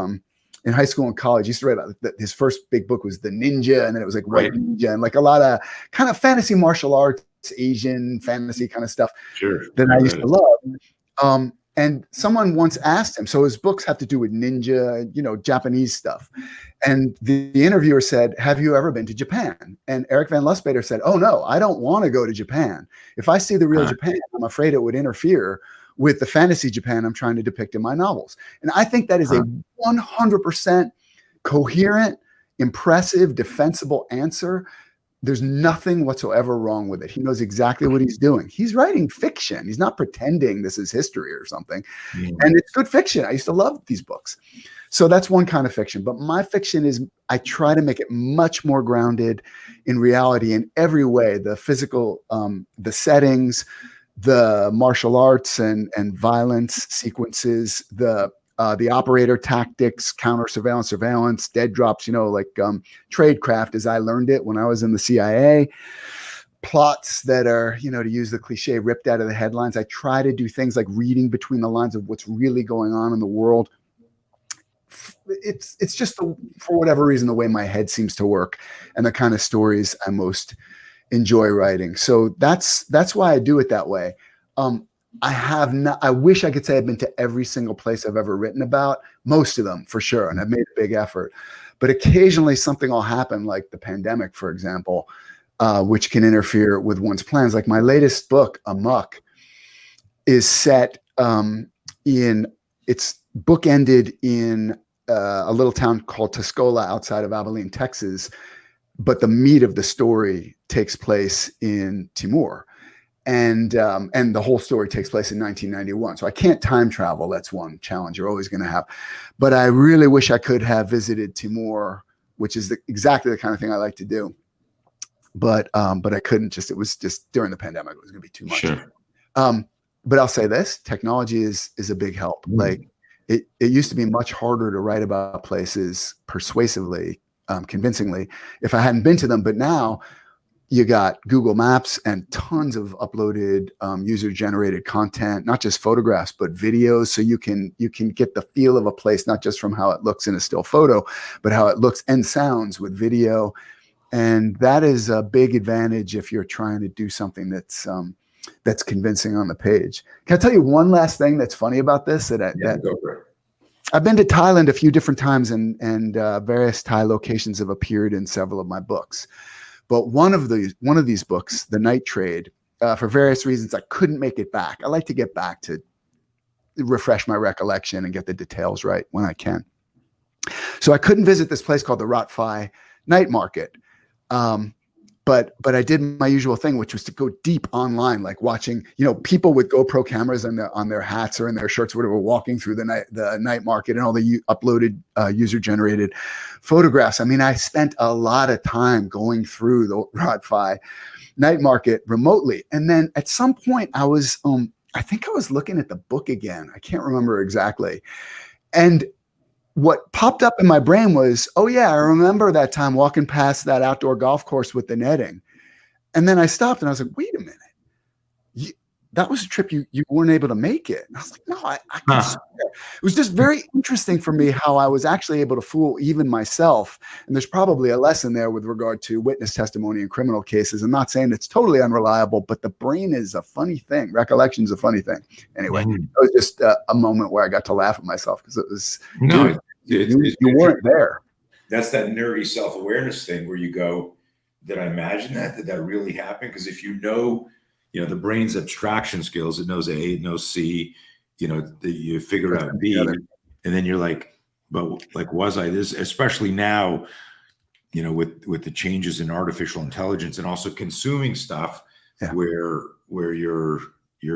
in high school and college. I used to read about his first big book was The Ninja, and then it was like White Ninja, and like a lot of kind of fantasy martial arts, Asian fantasy kind of stuff that I used to love. And someone once asked him, so his books have to do with ninja, Japanese stuff. And the interviewer said, have you ever been to Japan? And Eric Van Lustbader said, oh no, I don't want to go to Japan. If I see the real Japan, I'm afraid it would interfere with the fantasy Japan I'm trying to depict in my novels. And I think that is a 100% coherent, impressive, defensible answer. There's nothing whatsoever wrong with it. He knows exactly what he's doing. He's writing fiction. He's not pretending this is history or something. And it's good fiction. I used to love these books. So that's one kind of fiction. But my fiction is, I try to make it much more grounded in reality in every way. The physical, the settings, the martial arts and violence sequences, the operator tactics, counter surveillance, dead drops, like tradecraft as I learned it when I was in the CIA, plots that are, to use the cliche, ripped out of the headlines. I try to do things like reading between the lines of what's really going on in the world. It's just, for whatever reason, the way my head seems to work and the kind of stories I most enjoy writing. So that's why I do it that way. I wish I could say I've been to every single place I've ever written about, most of them for sure. And I've made a big effort, but occasionally something will happen, like the pandemic, for example, which can interfere with one's plans. Like my latest book, Amok, is set it's bookended in a little town called Tuscola outside of Abilene, Texas. But the meat of the story takes place in Timor. and the whole story takes place in 1991. So I can't time travel. That's one challenge you're always going to have. But I really wish I could have visited Timor, which is exactly the kind of thing I like to do. But I couldn't. It was just during the pandemic. It was going to be too much. Sure. But I'll say this: technology is a big help. Like it used to be much harder to write about places persuasively, convincingly, if I hadn't been to them. But now you got Google Maps and tons of uploaded user-generated content, not just photographs, but videos. So you can get the feel of a place, not just from how it looks in a still photo, but how it looks and sounds with video. And that is a big advantage if you're trying to do something that's convincing on the page. Can I tell you one last thing that's funny about this? Go for it. I've been to Thailand a few different times, and various Thai locations have appeared in several of my books. But one of these books, The Night Trade, for various reasons, I couldn't make it back. I like to get back to refresh my recollection and get the details right when I can. So I couldn't visit this place called the Rat Phi Night Market. But I did my usual thing, which was to go deep online, like watching, people with GoPro cameras on their hats or in their shirts, or whatever, walking through the night market and all the uploaded user-generated photographs. I mean, I spent a lot of time going through the Rat Phi Night Market remotely. And then at some point I was, I think I was looking at the book again. I can't remember exactly. And what popped up in my brain was, oh yeah, I remember that time walking past that outdoor golf course with the netting. And then I stopped and I was like, wait a minute. That was a trip you weren't able to make it. And I was like, no, I can swear. It was just very interesting for me how I was actually able to fool even myself. And there's probably a lesson there with regard to witness testimony in criminal cases. I'm not saying it's totally unreliable, but the brain is a funny thing. Recollection is a funny thing. Anyway, it was just a moment where I got to laugh at myself because it was, you weren't there. That's that nerdy self-awareness thing where you go, did I imagine that? Did that really happen? Because if the brain's abstraction skills, it knows A, it knows C, you figure out B, and then you're like, but like, was I this? Especially now, with the changes in artificial intelligence and also consuming stuff where you're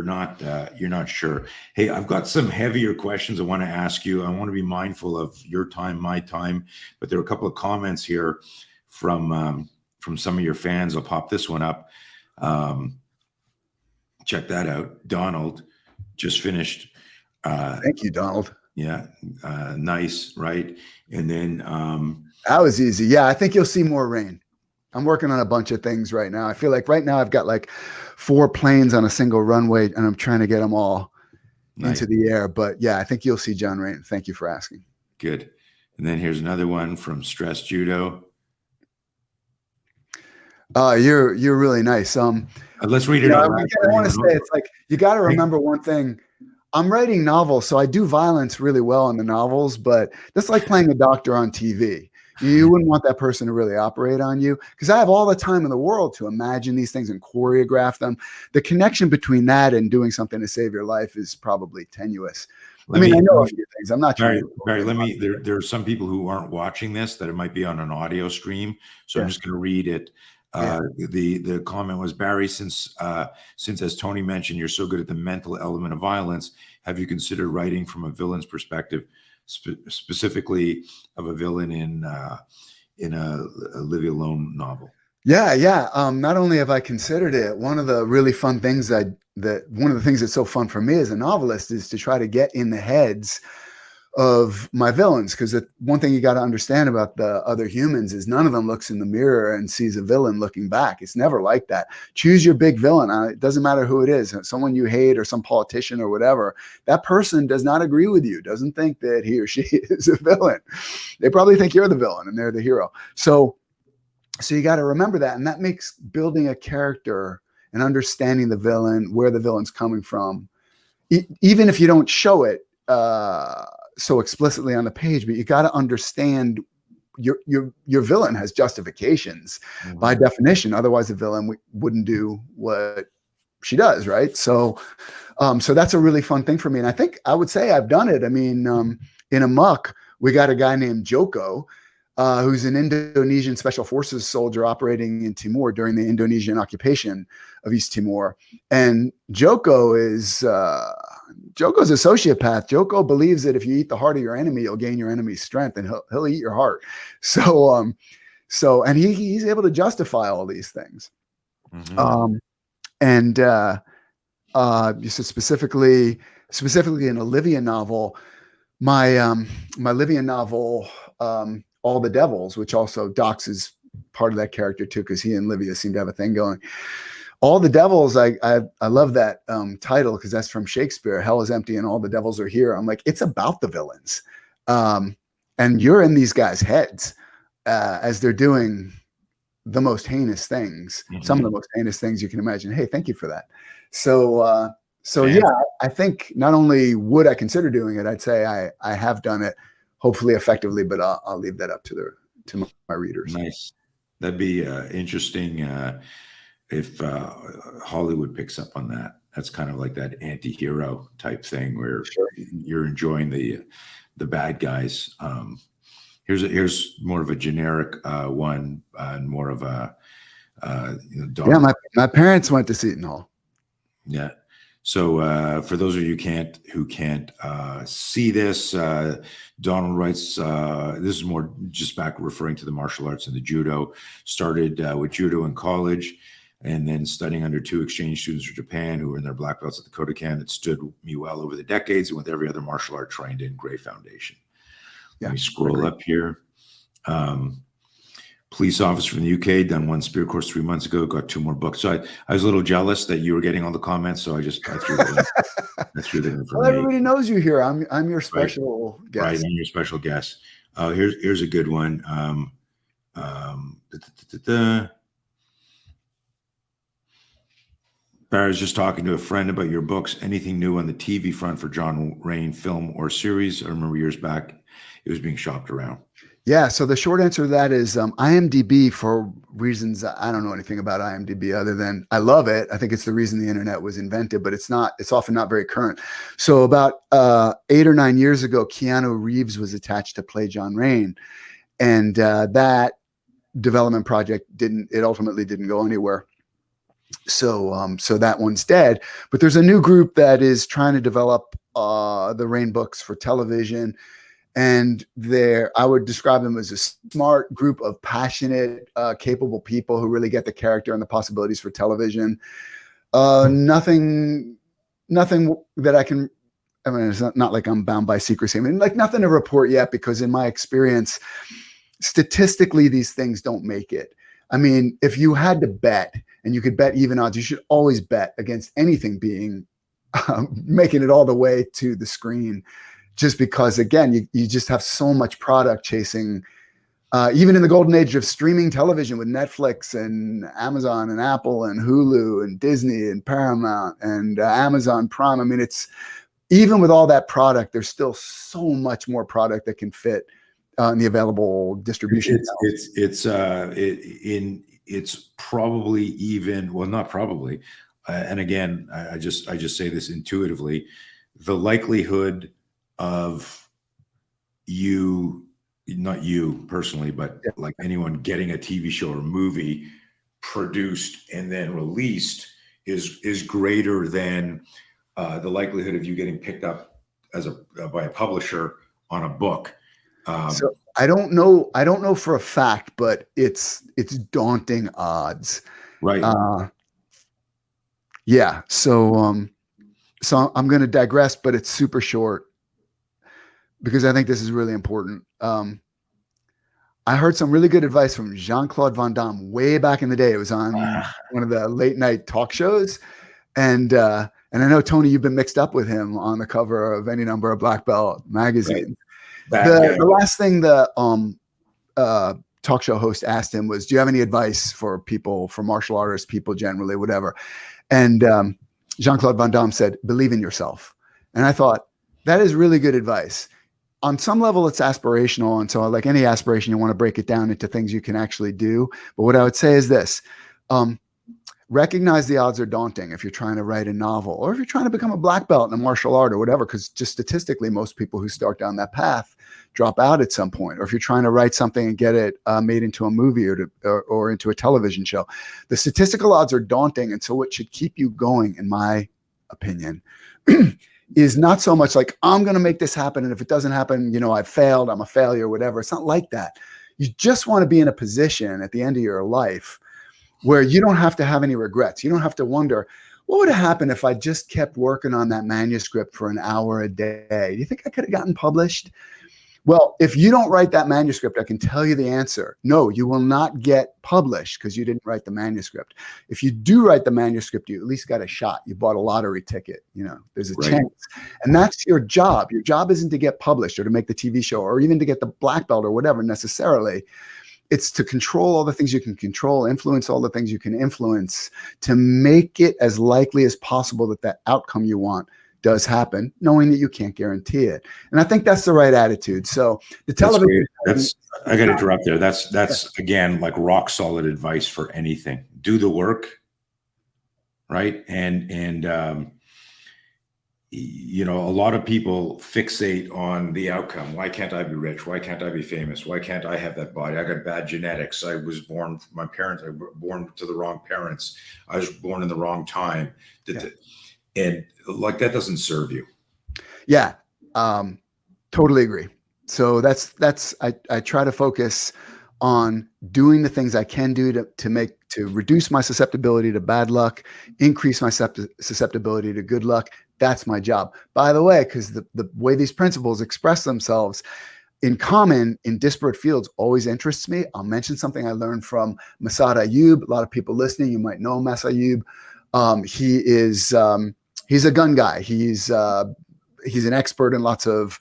not sure. Hey, I've got some heavier questions I want to ask you. I want to be mindful of your time, my time, but there are a couple of comments here from some of your fans. I'll pop this one up. Check that out. Donald just finished. Thank you, Donald. Yeah. Nice. Right. And then that was easy. Yeah. I think you'll see more rain. I'm working on a bunch of things right now. I feel like right now I've got like 4 planes on a single runway and I'm trying to get them all into the air. But yeah, I think you'll see John rain. Thank you for asking. Good. And then here's another one from Stress Judo. You're really nice. Let's read it out. I want to say it's like, you got to remember one thing. I'm writing novels, so I do violence really well in the novels, but that's like playing a doctor on TV. You wouldn't want that person to really operate on you because I have all the time in the world to imagine these things and choreograph them. The connection between that and doing something to save your life is probably tenuous. I know a few things. I'm not Barry, there are some people who aren't watching this that it might be on an audio stream. So I'm just going to read it. The comment was, Barry, since as Tony mentioned, you're so good at the mental element of violence, have you considered writing from a villain's perspective, specifically of a villain in a Livia Lone novel? Yeah. Not only have I considered it, one of the really fun things one of the things that's so fun for me as a novelist is to try to get in the heads of my villains, because the one thing you got to understand about the other humans is none of them looks in the mirror and sees a villain looking back. It's never like that. Choose your big villain. It doesn't matter who it is, someone you hate or some politician or whatever. That person does not agree with you, doesn't think that he or she is a villain. They probably think you're the villain and they're the hero. So you got to remember that. And that makes building a character and understanding the villain, where the villain's coming from, even if you don't show it so explicitly on the page, but you got to understand your villain has justifications by definition. Otherwise the villain wouldn't do what she does. Right. So that's a really fun thing for me. And I think I would say I've done it. I mean, in Amok, we got a guy named Joko, who's an Indonesian special forces soldier operating in Timor during the Indonesian occupation of East Timor. And Joko's a sociopath. Joko believes that if you eat the heart of your enemy, you'll gain your enemy's strength, and he'll eat your heart. So and he's able to justify all these things. Mm-hmm. Specifically in a Livia novel, my Livia novel, All the Devils, which also Docs is part of that character too, because he and Livia seem to have a thing going. All the Devils, I love that title because that's from Shakespeare. Hell is empty and all the devils are here. I'm like, it's about the villains, and you're in these guys' heads as they're doing the most heinous things, some of the most heinous things you can imagine. Hey, thank you for that. So yeah, I think not only would I consider doing it, I'd say I have done it, hopefully effectively, but I'll leave that up to my readers. Nice. That'd be interesting if Hollywood picks up on that. That's kind of like that anti-hero type thing where you're enjoying the bad guys. Here's more of a generic one, and more of a my parents went to Seton Hall. Yeah. So for those of you who can't see this, Donald writes, this is more just back referring to the martial arts and the judo. Started with judo in college, and then studying under 2 exchange students from Japan who were in their black belts at the Kodokan. It stood me well over the decades, and with every other martial art trained in, great foundation. Let me scroll up here. Police officer from the UK, done 1 spear course 3 months ago, got 2 more books. So I was a little jealous that you were getting all the comments, so I threw them in for well, everybody knows you here. I'm your special guest. Right, I'm your special guest. Here's a good one. Barry's just talking to a friend about your books. Anything new on the TV front for John Rain film or series? I remember years back it was being shopped around. Yeah, so the short answer to that is IMDb, for reasons I don't know anything about IMDb other than I love it. I think it's the reason the internet was invented, but it's often not very current. So about 8 or 9 years ago, Keanu Reeves was attached to play John Rain, and that development project ultimately didn't go anywhere. So that one's dead, but there's a new group that is trying to develop the Rain books for television. And I would describe them as a smart group of passionate, capable people who really get the character and the possibilities for television. Nothing that it's not like I'm bound by secrecy. I mean, like nothing to report yet, because in my experience, statistically, these things don't make it. I mean, if you had to bet and you could bet even odds, you should always bet against anything being making it all the way to the screen. Just because, again, you just have so much product chasing, even in the golden age of streaming television with Netflix and Amazon and Apple and Hulu and Disney and Paramount and Amazon Prime. I mean, it's even with all that product, there's still so much more product that can fit in the available distribution. It's probably even, well, not probably. And again, I just say this intuitively, the likelihood of you, not you personally, but like anyone getting a TV show or movie produced and then released is greater than the likelihood of you getting picked up by a publisher on a book. So I don't know for a fact, but it's daunting odds. Right. Yeah. So I'm going to digress, but it's super short, because I think this is really important. I heard some really good advice from Jean-Claude Van Damme way back in the day. It was on one of the late night talk shows. And I know, Tony, you've been mixed up with him on the cover of any number of black belt magazines. Right. The last thing the talk show host asked him was, do you have any advice for people, for martial artists, people generally, whatever? And Jean-Claude Van Damme said, believe in yourself. And I thought, that is really good advice. On some level, it's aspirational. And so like any aspiration, you want to break it down into things you can actually do. But what I would say is this, recognize the odds are daunting if you're trying to write a novel, or if you're trying to become a black belt in a martial art or whatever, because just statistically, most people who start down that path drop out at some point. Or if you're trying to write something and get it made into a movie or into a television show, the statistical odds are daunting. And so what should keep you going, in my opinion, is not so much like, I'm going to make this happen, and if it doesn't happen, I've failed, I'm a failure, whatever. It's not like that. You just want to be in a position at the end of your life where you don't have to have any regrets. You don't have to wonder, what would have happened if I just kept working on that manuscript for an hour a day? Do you think I could have gotten published? Well, if you don't write that manuscript, I can tell you the answer. No, you will not get published because you didn't write the manuscript. If you do write the manuscript, you at least got a shot. You bought a lottery ticket. There's a chance. And that's your job. Your job isn't to get published or to make the TV show or even to get the black belt or whatever necessarily. It's to control all the things you can control, influence all the things you can influence, to make it as likely as possible that that outcome you want does happen, knowing that you can't guarantee it. And I think that's the right attitude. So the television. I got to interrupt there. That's again, like rock solid advice for anything. Do the work, right? And a lot of people fixate on the outcome. Why can't I be rich? Why can't I be famous? Why can't I have that body? I got bad genetics. I was born to the wrong parents. I was born in the wrong time. And like, that doesn't serve you. Yeah. Totally agree. So I try to focus on doing the things I can do to reduce my susceptibility to bad luck, increase my susceptibility to good luck. That's my job. By the way, because the way these principles express themselves in common in disparate fields always interests me. I'll mention something I learned from Masad Ayub. A lot of people listening, you might know Masad Ayub. He's a gun guy. He's an expert in lots of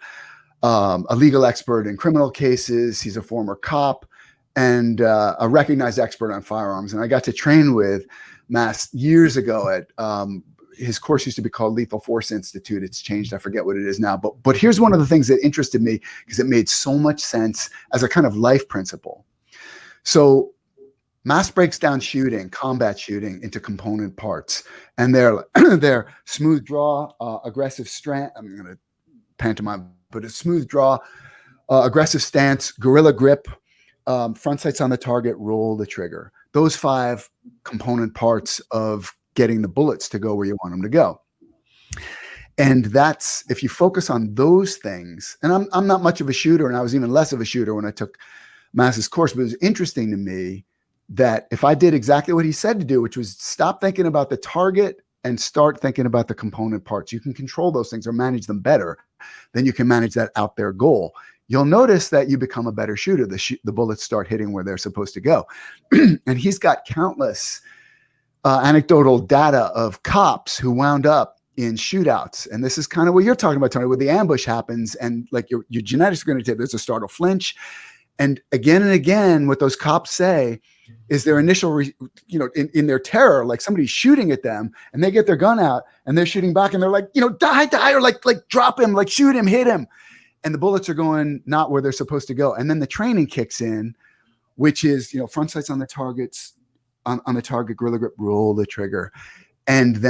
a legal expert in criminal cases. He's a former cop and a recognized expert on firearms. And I got to train with Mas years ago at his course used to be called Lethal Force Institute. It's changed. I forget what it is now. But here's one of the things that interested me because it made so much sense as a kind of life principle. So Mas breaks down shooting, combat shooting, into component parts. And they're smooth draw, aggressive strength. I'm going to pantomime, but a smooth draw, aggressive stance, guerrilla grip, front sights on the target, roll the trigger. Those 5 component parts of getting the bullets to go where you want them to go. And that's, if you focus on those things, and I'm not much of a shooter, and I was even less of a shooter when I took Mas's course, but it was interesting to me that if I did exactly what he said to do, which was stop thinking about the target and start thinking about the component parts, you can control those things or manage them better than you can manage that out there goal. You'll notice that you become a better shooter. The bullets start hitting where they're supposed to go. And he's got countless anecdotal data of cops who wound up in shootouts. And this is kind of what you're talking about, Tony, where the ambush happens and like your genetics are going to take, there's a startle flinch. And again, what those cops say is their initial, in their terror, like somebody's shooting at them and they get their gun out and they're shooting back and they're like, die, or like drop him, like shoot him, hit him. And the bullets are going not where they're supposed to go. And then the training kicks in, which is, front sights on the targets, on the target, guerrilla grip, roll the trigger. And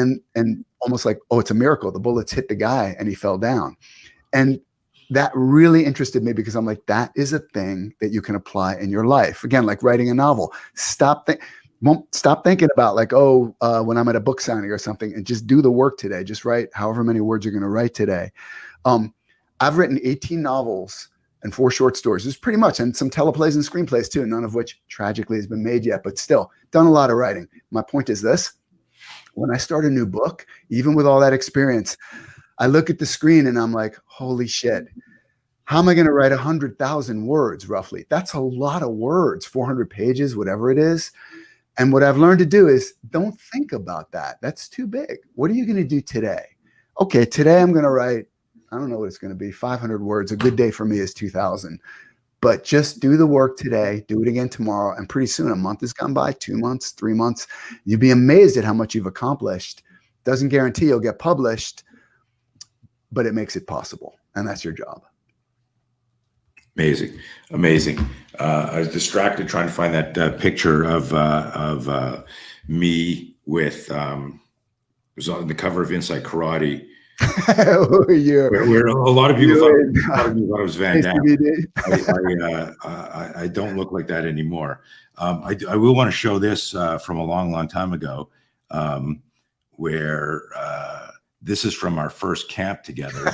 almost like, oh, it's a miracle. The bullets hit the guy and he fell down. And that really interested me because I'm like, that is a thing that you can apply in your life. Again, like writing a novel. Stop thinking about like, when I'm at a book signing or something, and just do the work today. Just write however many words you're going to write today. I've written 18 novels and 4 short stories. It's pretty much, and some teleplays and screenplays too, none of which tragically has been made yet, but still done a lot of writing. My point is this: when I start a new book, even with all that experience, I look at the screen and I'm like, holy shit, how am I going to write 100,000 words roughly? That's a lot of words, 400 pages, whatever it is. And what I've learned to do is don't think about that. That's too big. What are you going to do today? Okay, today I'm going to write, I don't know what it's going to be, 500 words. A good day for me is 2,000. But just do the work today, do it again tomorrow. And pretty soon a month has gone by, 2 months, 3 months. You'd be amazed at how much you've accomplished. Doesn't guarantee you'll get published, but it makes it possible. And that's your job. Amazing. I was distracted trying to find that picture of me with it was on the cover of Inside Karate, where a lot of people thought it was Van Damme. I don't look like that anymore. I will want to show this from a long, long time ago, where this is from our first camp together.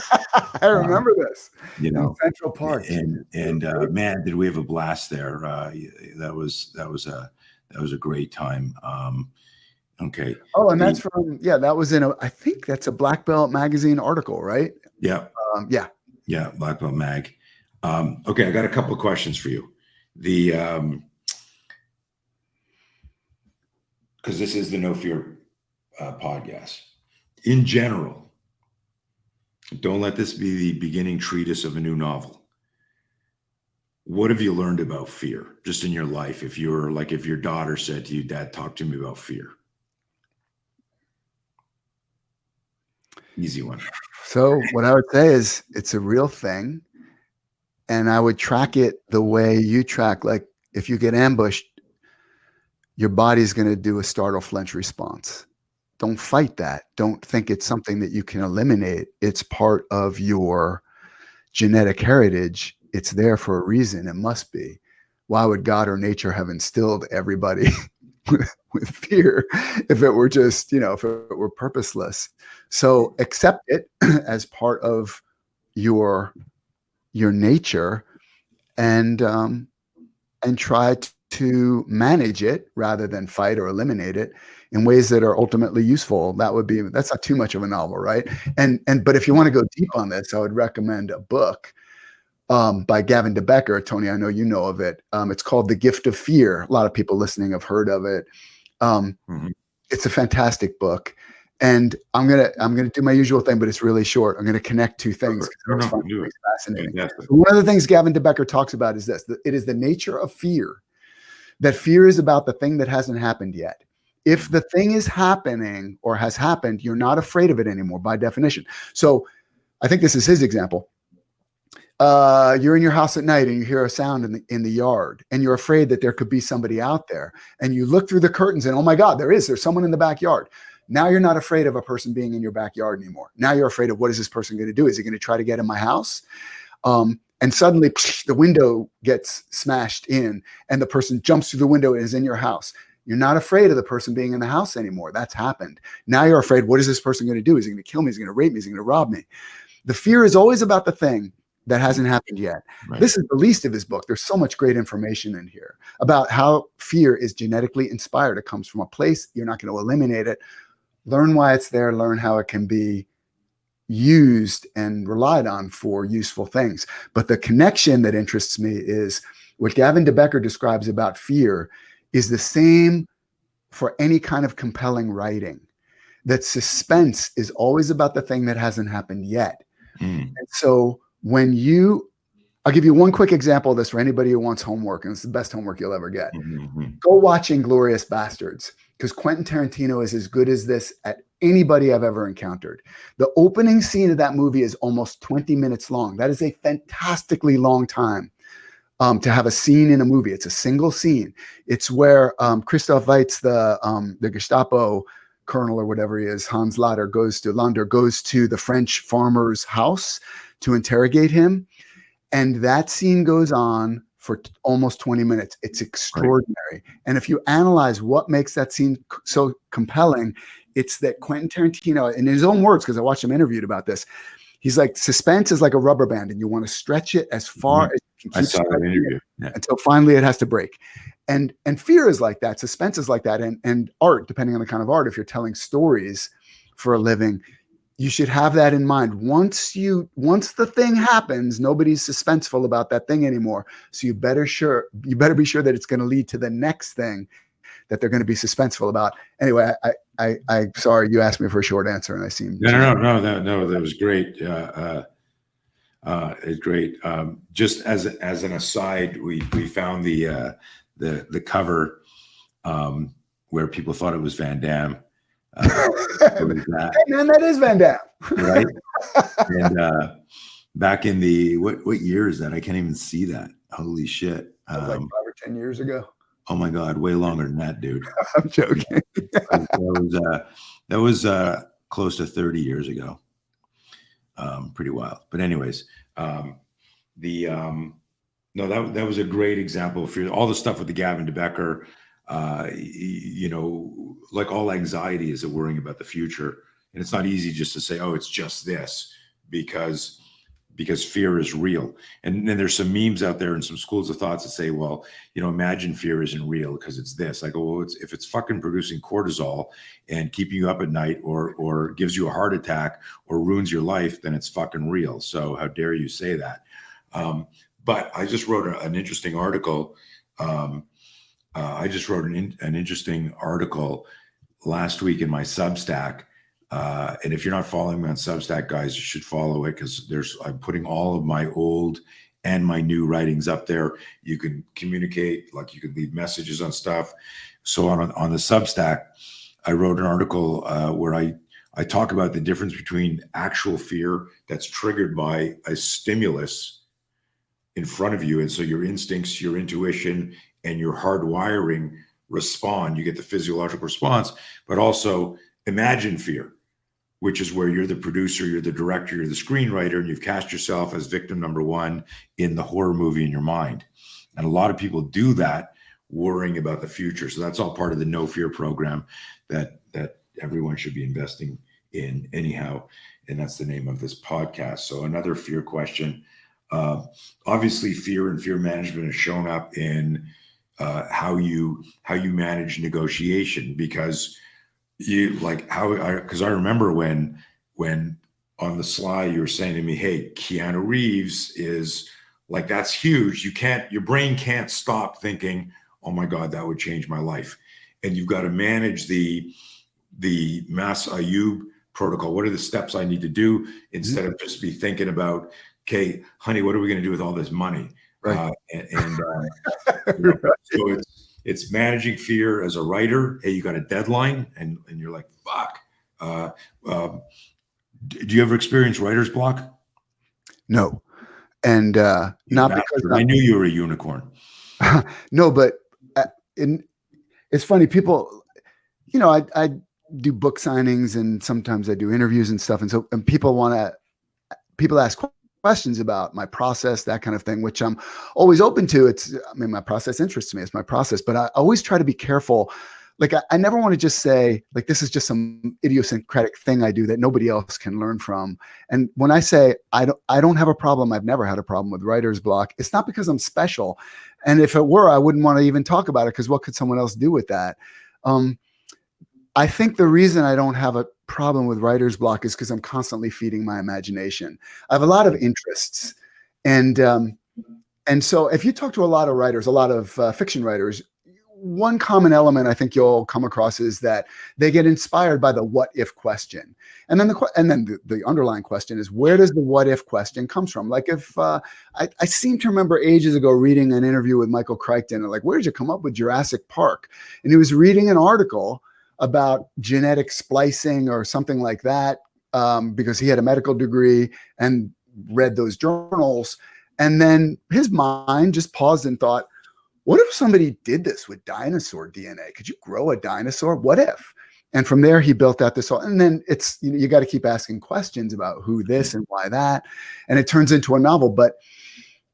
I remember this. You know, in Central Park, and man, did we have a blast there? That was a great time. Okay. Oh, and that's from that was in I think that's a Black Belt magazine article, right? Yeah. Yeah, Black Belt Mag. Okay, I got a couple of questions for you. Because this is the No Fear podcast. In general, don't let this be the beginning treatise of a new novel. What have you learned about fear just in your life? If your daughter said to you, Dad, talk to me about fear. Easy one. So what I would say is it's a real thing. And I would track it the way you track, like if you get ambushed, your body's going to do a startle flinch response. Don't fight that. Don't think it's something that you can eliminate. It's part of your genetic heritage. It's there for a reason. It must be. Why would God or nature have instilled everybody with fear if it were just, if it were purposeless? So accept it as part of your nature and try to manage it rather than fight or eliminate it in ways that are ultimately useful. That's not too much of a novel, right? But if you want to go deep on this, I would recommend a book by Gavin de Becker. Tony, I know you know of it. It's called The Gift of Fear. A lot of people listening have heard of it. It's a fantastic book. And I'm gonna do my usual thing, but it's really short. I'm gonna connect two things. It's fascinating. One of the things Gavin de Becker talks about is this: that it is the nature of fear. That fear is about the thing that hasn't happened yet. If the thing is happening or has happened, you're not afraid of it anymore by definition. So I think this is his example. You're in your house at night and you hear a sound in the yard and you're afraid that there could be somebody out there. And you look through the curtains and, oh my God, there's someone in the backyard. Now you're not afraid of a person being in your backyard anymore. Now you're afraid of, what is this person going to do? Is he going to try to get in my house? And suddenly the window gets smashed in and the person jumps through the window and is in your house. You're not afraid of the person being in the house anymore. That's happened. Now you're afraid, what is this person going to do? Is he going to kill me? Is he going to rape me? Is he going to rob me? The fear is always about the thing that hasn't happened yet. Right. This is the least of his book. There's so much great information in here about how fear is genetically inspired. It comes from a place. You're not going to eliminate it. Learn why it's there. Learn how it can be used and relied on for useful things. But the connection that interests me is what Gavin de Becker describes about fear is the same for any kind of compelling writing. That suspense is always about the thing that hasn't happened yet. And so I'll give you one quick example of this for anybody who wants homework, and it's the best homework you'll ever get. Go watch Inglourious Bastards, because Quentin Tarantino is as good as this at anybody I've ever encountered. The opening scene of that movie is almost 20 minutes long. That is a fantastically long time to have a scene in a movie. It's a single scene. It's where Christoph Waltz, the Gestapo colonel or whatever he is, Hans Lander goes to the French farmer's house to interrogate him. And that scene goes on for almost 20 minutes. It's extraordinary. Right. And if you analyze what makes that scene so compelling, it's that Quentin Tarantino, in his own words, because I watched him interviewed about this, he's like, suspense is like a rubber band and you want to stretch it as far as you can keep until finally it has to break. And fear is like that. Suspense is like that. And art, depending on the kind of art, if you're telling stories for a living, you should have that in mind. Once the thing happens, nobody's suspenseful about that thing anymore. So you better be sure that it's going to lead to the next thing that they're going to be suspenseful about. Anyway, I sorry you asked me for a short answer, and I seem no, that was great. It's great. Just as an aside, we found the cover where people thought it was Van Damme. Hey man, that is Van Damme, right? And back in the what year is that? I can't even see that. Holy shit! Like 5 or 10 years ago. Oh my God, way longer than that, dude. I'm joking. That was close to 30 years ago. Pretty wild. But anyways, no, that was a great example of fear. All the stuff with the Gavin de Becker, like all anxiety is a worrying about the future. And it's not easy just to say, oh, it's just this, because fear is real. And then there's some memes out there and some schools of thoughts that say, well, imagine fear isn't real because it's this. I go, well, if it's fucking producing cortisol and keeping you up at night or gives you a heart attack or ruins your life, then it's fucking real. So how dare you say that? But I just wrote an interesting article. I just wrote an interesting article last week in my Substack. And if you're not following me on Substack, guys, you should follow it, because I'm putting all of my old and my new writings up there. You can communicate, like you can leave messages on stuff. So on the Substack, I wrote an article where I talk about the difference between actual fear that's triggered by a stimulus in front of you. And so your instincts, your intuition, and your hardwiring respond. You get the physiological response, but also imagine fear, which is where you're the producer, you're the director, you're the screenwriter, and you've cast yourself as victim number one in the horror movie in your mind. And a lot of people do that worrying about the future. So that's all part of the No Fear program that everyone should be investing in anyhow. And that's the name of this podcast. So another fear question. Obviously, fear and fear management has shown up in how you manage negotiation, because I remember when on the sly you were saying to me, hey, Keanu Reeves is like, that's huge. Your brain can't stop thinking, oh my God, that would change my life. And you've got to manage the Mas Ayub protocol. What are the steps I need to do, instead of just be thinking about, okay, honey, what are we going to do with all this money? Right. So it's managing fear as a writer. Hey, you got a deadline, and you're like, fuck. Do you ever experience writer's block? No. And not because I knew you were a unicorn. No, but it's funny. People, I do book signings, and sometimes I do interviews and stuff. And people ask questions about my process, that kind of thing, which I'm always open to. My process interests me. It's my process, but I always try to be careful. Like, I never want to just say, like, this is just some idiosyncratic thing I do that nobody else can learn from. And when I say I don't have a problem, I've never had a problem with writer's block, it's not because I'm special. And if it were, I wouldn't want to even talk about it, because what could someone else do with that? I think the reason I don't have a problem with writer's block is because I'm constantly feeding my imagination. I have a lot of interests. And so if you talk to a lot of writers, a lot of fiction writers, one common element I think you'll come across is that they get inspired by the what if question. And then the underlying question is, where does the what if question comes from? Like, if I seem to remember ages ago reading an interview with Michael Crichton, and like, where did you come up with Jurassic Park? And he was reading an article about genetic splicing or something like that, because he had a medical degree and read those journals. And then his mind just paused and thought, what if somebody did this with dinosaur DNA? Could you grow a dinosaur? What if? And from there, he built out this whole, and then it's, you got to keep asking questions about who this and why that. And it turns into a novel. But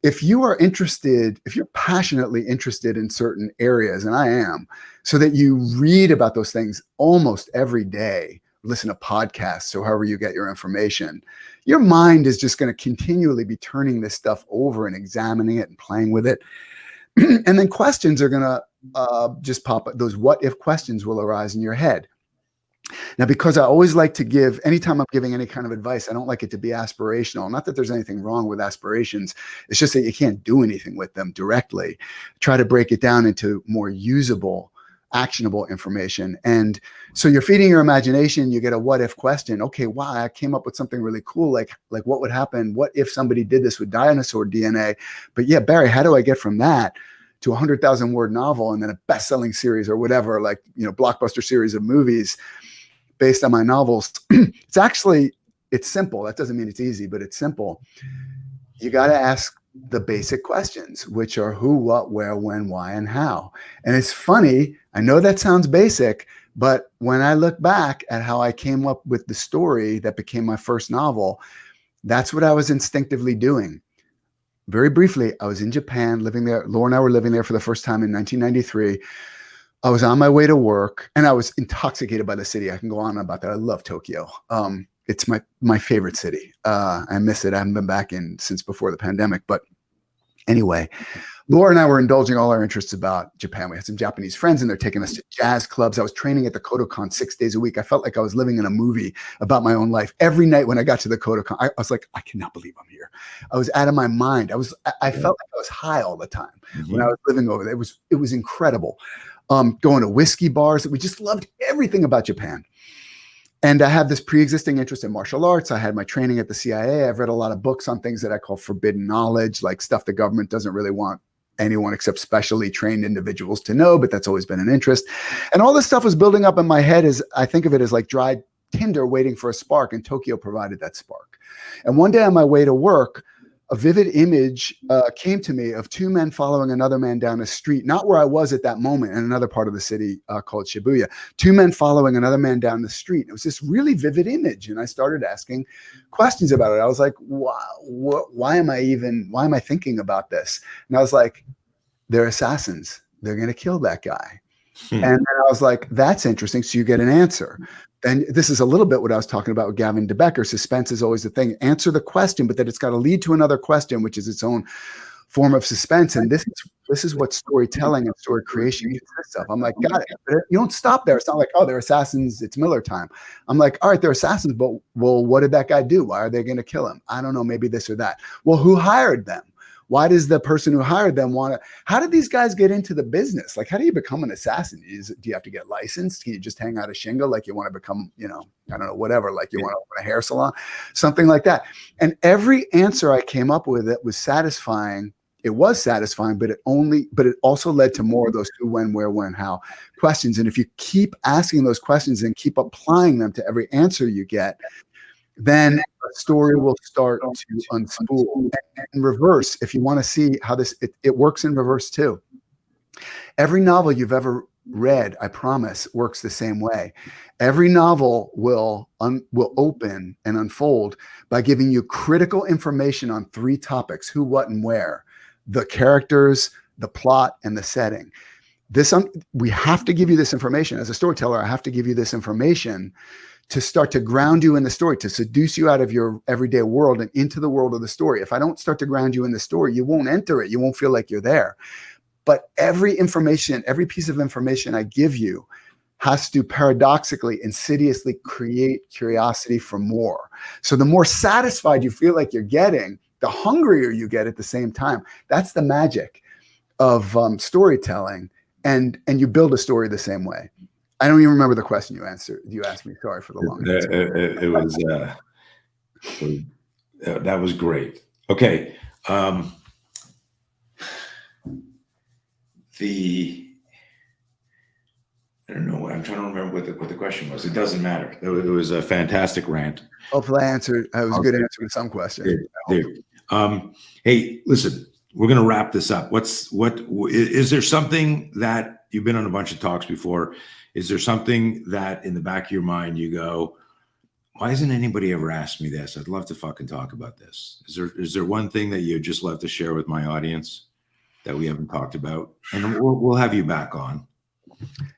if you are interested, if you're passionately interested in certain areas, and I am, so that you read about those things almost every day, listen to podcasts, or however you get your information, your mind is just going to continually be turning this stuff over and examining it and playing with it. And then questions are going to just pop up. Those what if questions will arise in your head. Now, because I always like to give, anytime I'm giving any kind of advice, I don't like it to be aspirational. Not that there's anything wrong with aspirations. It's just that you can't do anything with them directly. Try to break it down into more usable, actionable information. And so you're feeding your imagination, you get a what if question. Okay, wow, I came up with something really cool. Like what would happen? What if somebody did this with dinosaur DNA? But yeah, Barry, how do I get from that to a 100,000 word novel and then a best-selling series or whatever, like, blockbuster series of movies based on my novels? It's simple. That doesn't mean it's easy, but it's simple. You got to ask the basic questions, which are who, what, where, when, why, and how. And it's funny. I know that sounds basic, but when I look back at how I came up with the story that became my first novel, that's what I was instinctively doing. Very briefly, I was in Japan living there. Laura and I were living there for the first time in 1993. I was on my way to work and I was intoxicated by the city. I can go on about that. I love Tokyo. It's my favorite city. I miss it. I haven't been back in since before the pandemic. But anyway, Laura and I were indulging all our interests about Japan. We had some Japanese friends and they're taking us to jazz clubs. I was training at the Kodokan 6 days a week. I felt like I was living in a movie about my own life. Every night when I got to the Kodokan, I was like, I cannot believe I'm here. I was out of my mind. I felt like I was high all the time when I was living over there. It was incredible. Going to whiskey bars. We just loved everything about Japan. And I have this pre-existing interest in martial arts. I had my training at the CIA. I've read a lot of books on things that I call forbidden knowledge, like stuff the government doesn't really want anyone except specially trained individuals to know, but that's always been an interest. And all this stuff was building up in my head as I think of it as like dried tinder waiting for a spark, and Tokyo provided that spark. And one day on my way to work, a vivid image came to me of two men following another man down a street, not where I was at that moment, in another part of the city called Shibuya. Two men following another man down the street. It was this really vivid image, and I started asking questions about it. I was like, why am I thinking about this? And I was like, they're assassins. They're going to kill that guy. And then I was like, that's interesting. So you get an answer. And this is a little bit what I was talking about with Gavin DeBecker. Suspense is always the thing. Answer the question, but that it's got to lead to another question, which is its own form of suspense. And this is what storytelling and story creation consists of. I'm like, got it. But you don't stop there. It's not like, oh, they're assassins. It's Miller time. I'm like, all right, they're assassins, but well, what did that guy do? Why are they going to kill him? I don't know. Maybe this or that. Well, who hired them? Why does the person who hired them want to? How did these guys get into the business? Like, how do you become an assassin? Do you have to get licensed? Can you just hang out a shingle like you want to become, I don't know, whatever, like you want to open a hair salon, something like that? And every answer I came up with that was satisfying. It was satisfying, but it also led to more of those who, when, where, when, how questions. And if you keep asking those questions and keep applying them to every answer you get, then a story will start to unspool. And in reverse, if you want to see how it works in reverse too. Every novel you've ever read, I promise, works the same way. Every novel will open and unfold by giving you critical information on three topics: who, what, and where. The characters, the plot, and the setting. We have to give you this information. As a storyteller, I have to give you this information to start to ground you in the story, to seduce you out of your everyday world and into the world of the story. If I don't start to ground you in the story, you won't enter it. You won't feel like you're there. But every piece of information I give you has to paradoxically, insidiously create curiosity for more. So the more satisfied you feel like you're getting, the hungrier you get at the same time. That's the magic of storytelling. And you build a story the same way. I don't even remember the question you asked me. Sorry for the long answer. It was that was great. Okay. I don't know. I'm trying to remember what the question was. It doesn't matter. It was a fantastic rant. Hopefully I answered. It was a good answer to some question. Hey, listen, we're going to wrap this up. Is there something that you've been on a bunch of talks before? Is there something that in the back of your mind you go, why hasn't anybody ever asked me this? I'd love to fucking talk about this. Is there one thing that you'd just love to share with my audience that we haven't talked about? And we'll have you back on.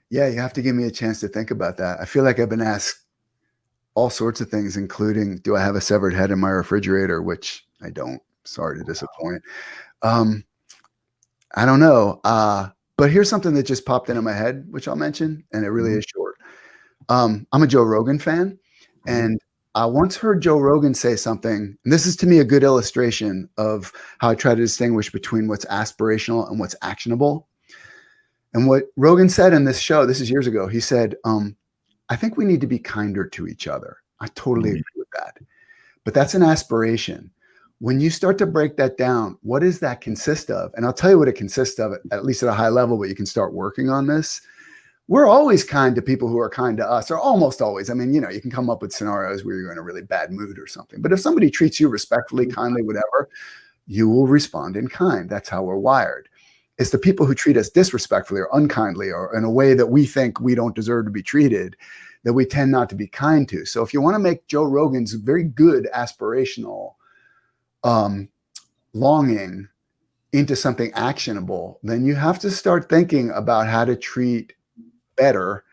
Yeah, you have to give me a chance to think about that. I feel like I've been asked all sorts of things, including, do I have a severed head in my refrigerator? Which I don't. Sorry to disappoint. I don't know. But here's something that just popped into my head, which I'll mention, and it really is short. I'm a Joe Rogan fan, and I once heard Joe Rogan say something, and this is to me a good illustration of how I try to distinguish between what's aspirational and what's actionable. And what Rogan said in this show, this is years ago, he said, I think we need to be kinder to each other. I totally agree with that. But that's an aspiration. When you start to break that down, what does that consist of? And I'll tell you what it consists of, at least at a high level, but you can start working on this. We're always kind to people who are kind to us, or almost always. I mean, you can come up with scenarios where you're in a really bad mood or something. But if somebody treats you respectfully, kindly, whatever, you will respond in kind. That's how we're wired. It's the people who treat us disrespectfully or unkindly or in a way that we think we don't deserve to be treated that we tend not to be kind to. So if you want to make Joe Rogan's very good aspirational longing into something actionable, then you have to start thinking about how to treat better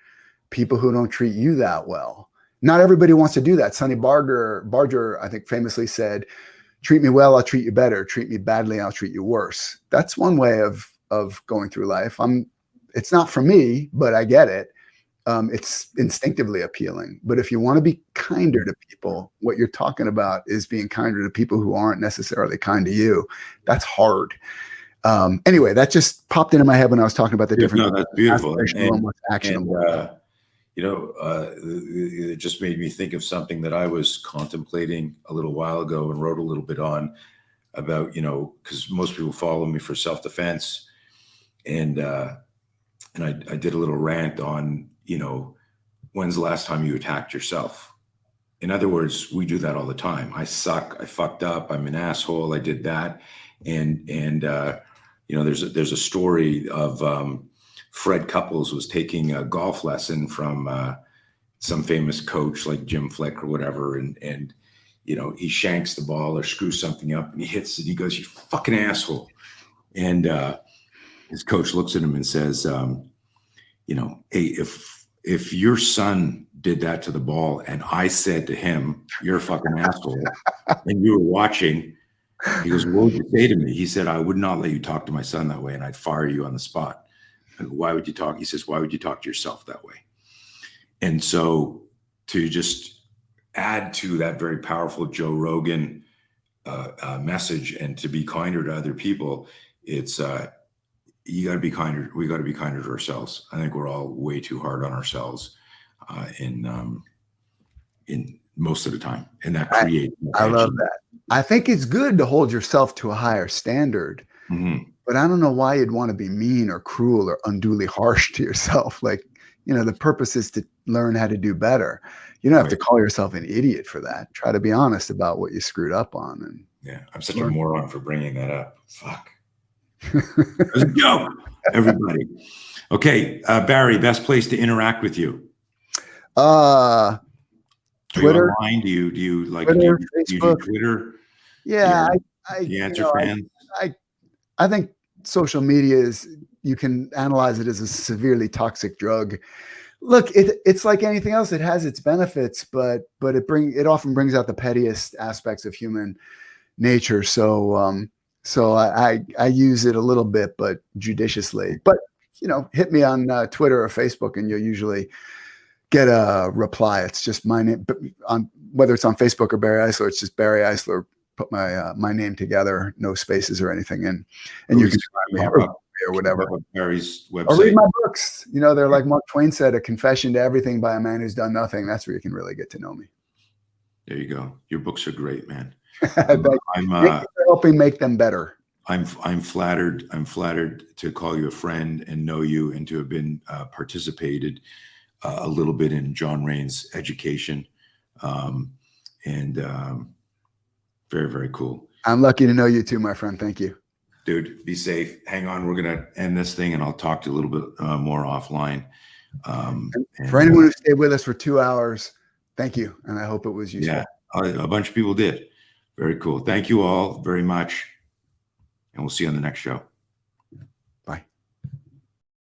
people who don't treat you that well. Not everybody wants to do that. Sonny Barger, I think, famously said, treat me well, I'll treat you better. Treat me badly, I'll treat you worse. That's one way of going through life. It's not for me, but I get it. It's instinctively appealing. But if you want to be kinder to people, what you're talking about is being kinder to people who aren't necessarily kind to you. That's hard. Anyway, that just popped into my head when I was talking about the difference. No, that's beautiful. And what's actionable. And, it just made me think of something that I was contemplating a little while ago and wrote a little bit on about, because most people follow me for self-defense. And I did a little rant on, when's the last time you attacked yourself? In other words, we do that all the time. I suck. I fucked up. I'm an asshole. I did that. And there's a story of Fred Couples was taking a golf lesson from some famous coach like Jim Flick or whatever. And he shanks the ball or screws something up and he hits it. He goes, "You fucking asshole." And his coach looks at him and says, "Hey, if your son did that to the ball and I said to him, 'You're a fucking asshole,' and you were watching," he goes, "What would you say to me?" He said, "I would not let you talk to my son that way and I'd fire you on the spot." I go, "Why would you talk?" He says, "Why would you talk to yourself that way?" And so to just add to that very powerful Joe Rogan message and to be kinder to other people, it's you got to be kinder. We got to be kinder to ourselves. I think we're all way too hard on ourselves in most of the time. And that creates. I love that. I think it's good to hold yourself to a higher standard, but I don't know why you'd want to be mean or cruel or unduly harsh to yourself. Like, the purpose is to learn how to do better. You don't have to call yourself an idiot for that. Try to be honest about what you screwed up on. And yeah, I'm such a moron for bringing that up. Fuck. It was a joke, everybody. Okay, Barry, best place to interact with you? Twitter. Online? Do you like Twitter, do you Facebook. do Twitter? Yeah, Do you answer fans? I think social media you can analyze it as a severely toxic drug. Look, it's like anything else. It has its benefits, but it often brings out the pettiest aspects of human nature. So I use it a little bit, but judiciously. But hit me on Twitter or Facebook, and you'll usually get a reply. It's just my name, but whether it's on Facebook or Barry Eisler, it's just Barry Eisler. Put my name together, no spaces or anything, and you can find me or whatever. Barry's website. Or read my books. They're like Mark Twain said, "A confession to everything by a man who's done nothing." That's where you can really get to know me. There you go. Your books are great, man. I'm helping make them better. I'm flattered. I'm flattered to call you a friend and know you, and to have been participated a little bit in John Rain's education, and very, very cool. I'm lucky to know you too, my friend. Thank you, dude. Be safe. Hang on. We're gonna end this thing, and I'll talk to you a little bit more offline. And for anyone who stayed with us for 2 hours, thank you, and I hope it was useful. Yeah, a bunch of people did. Very cool. Thank you all very much, and we'll see you on the next show.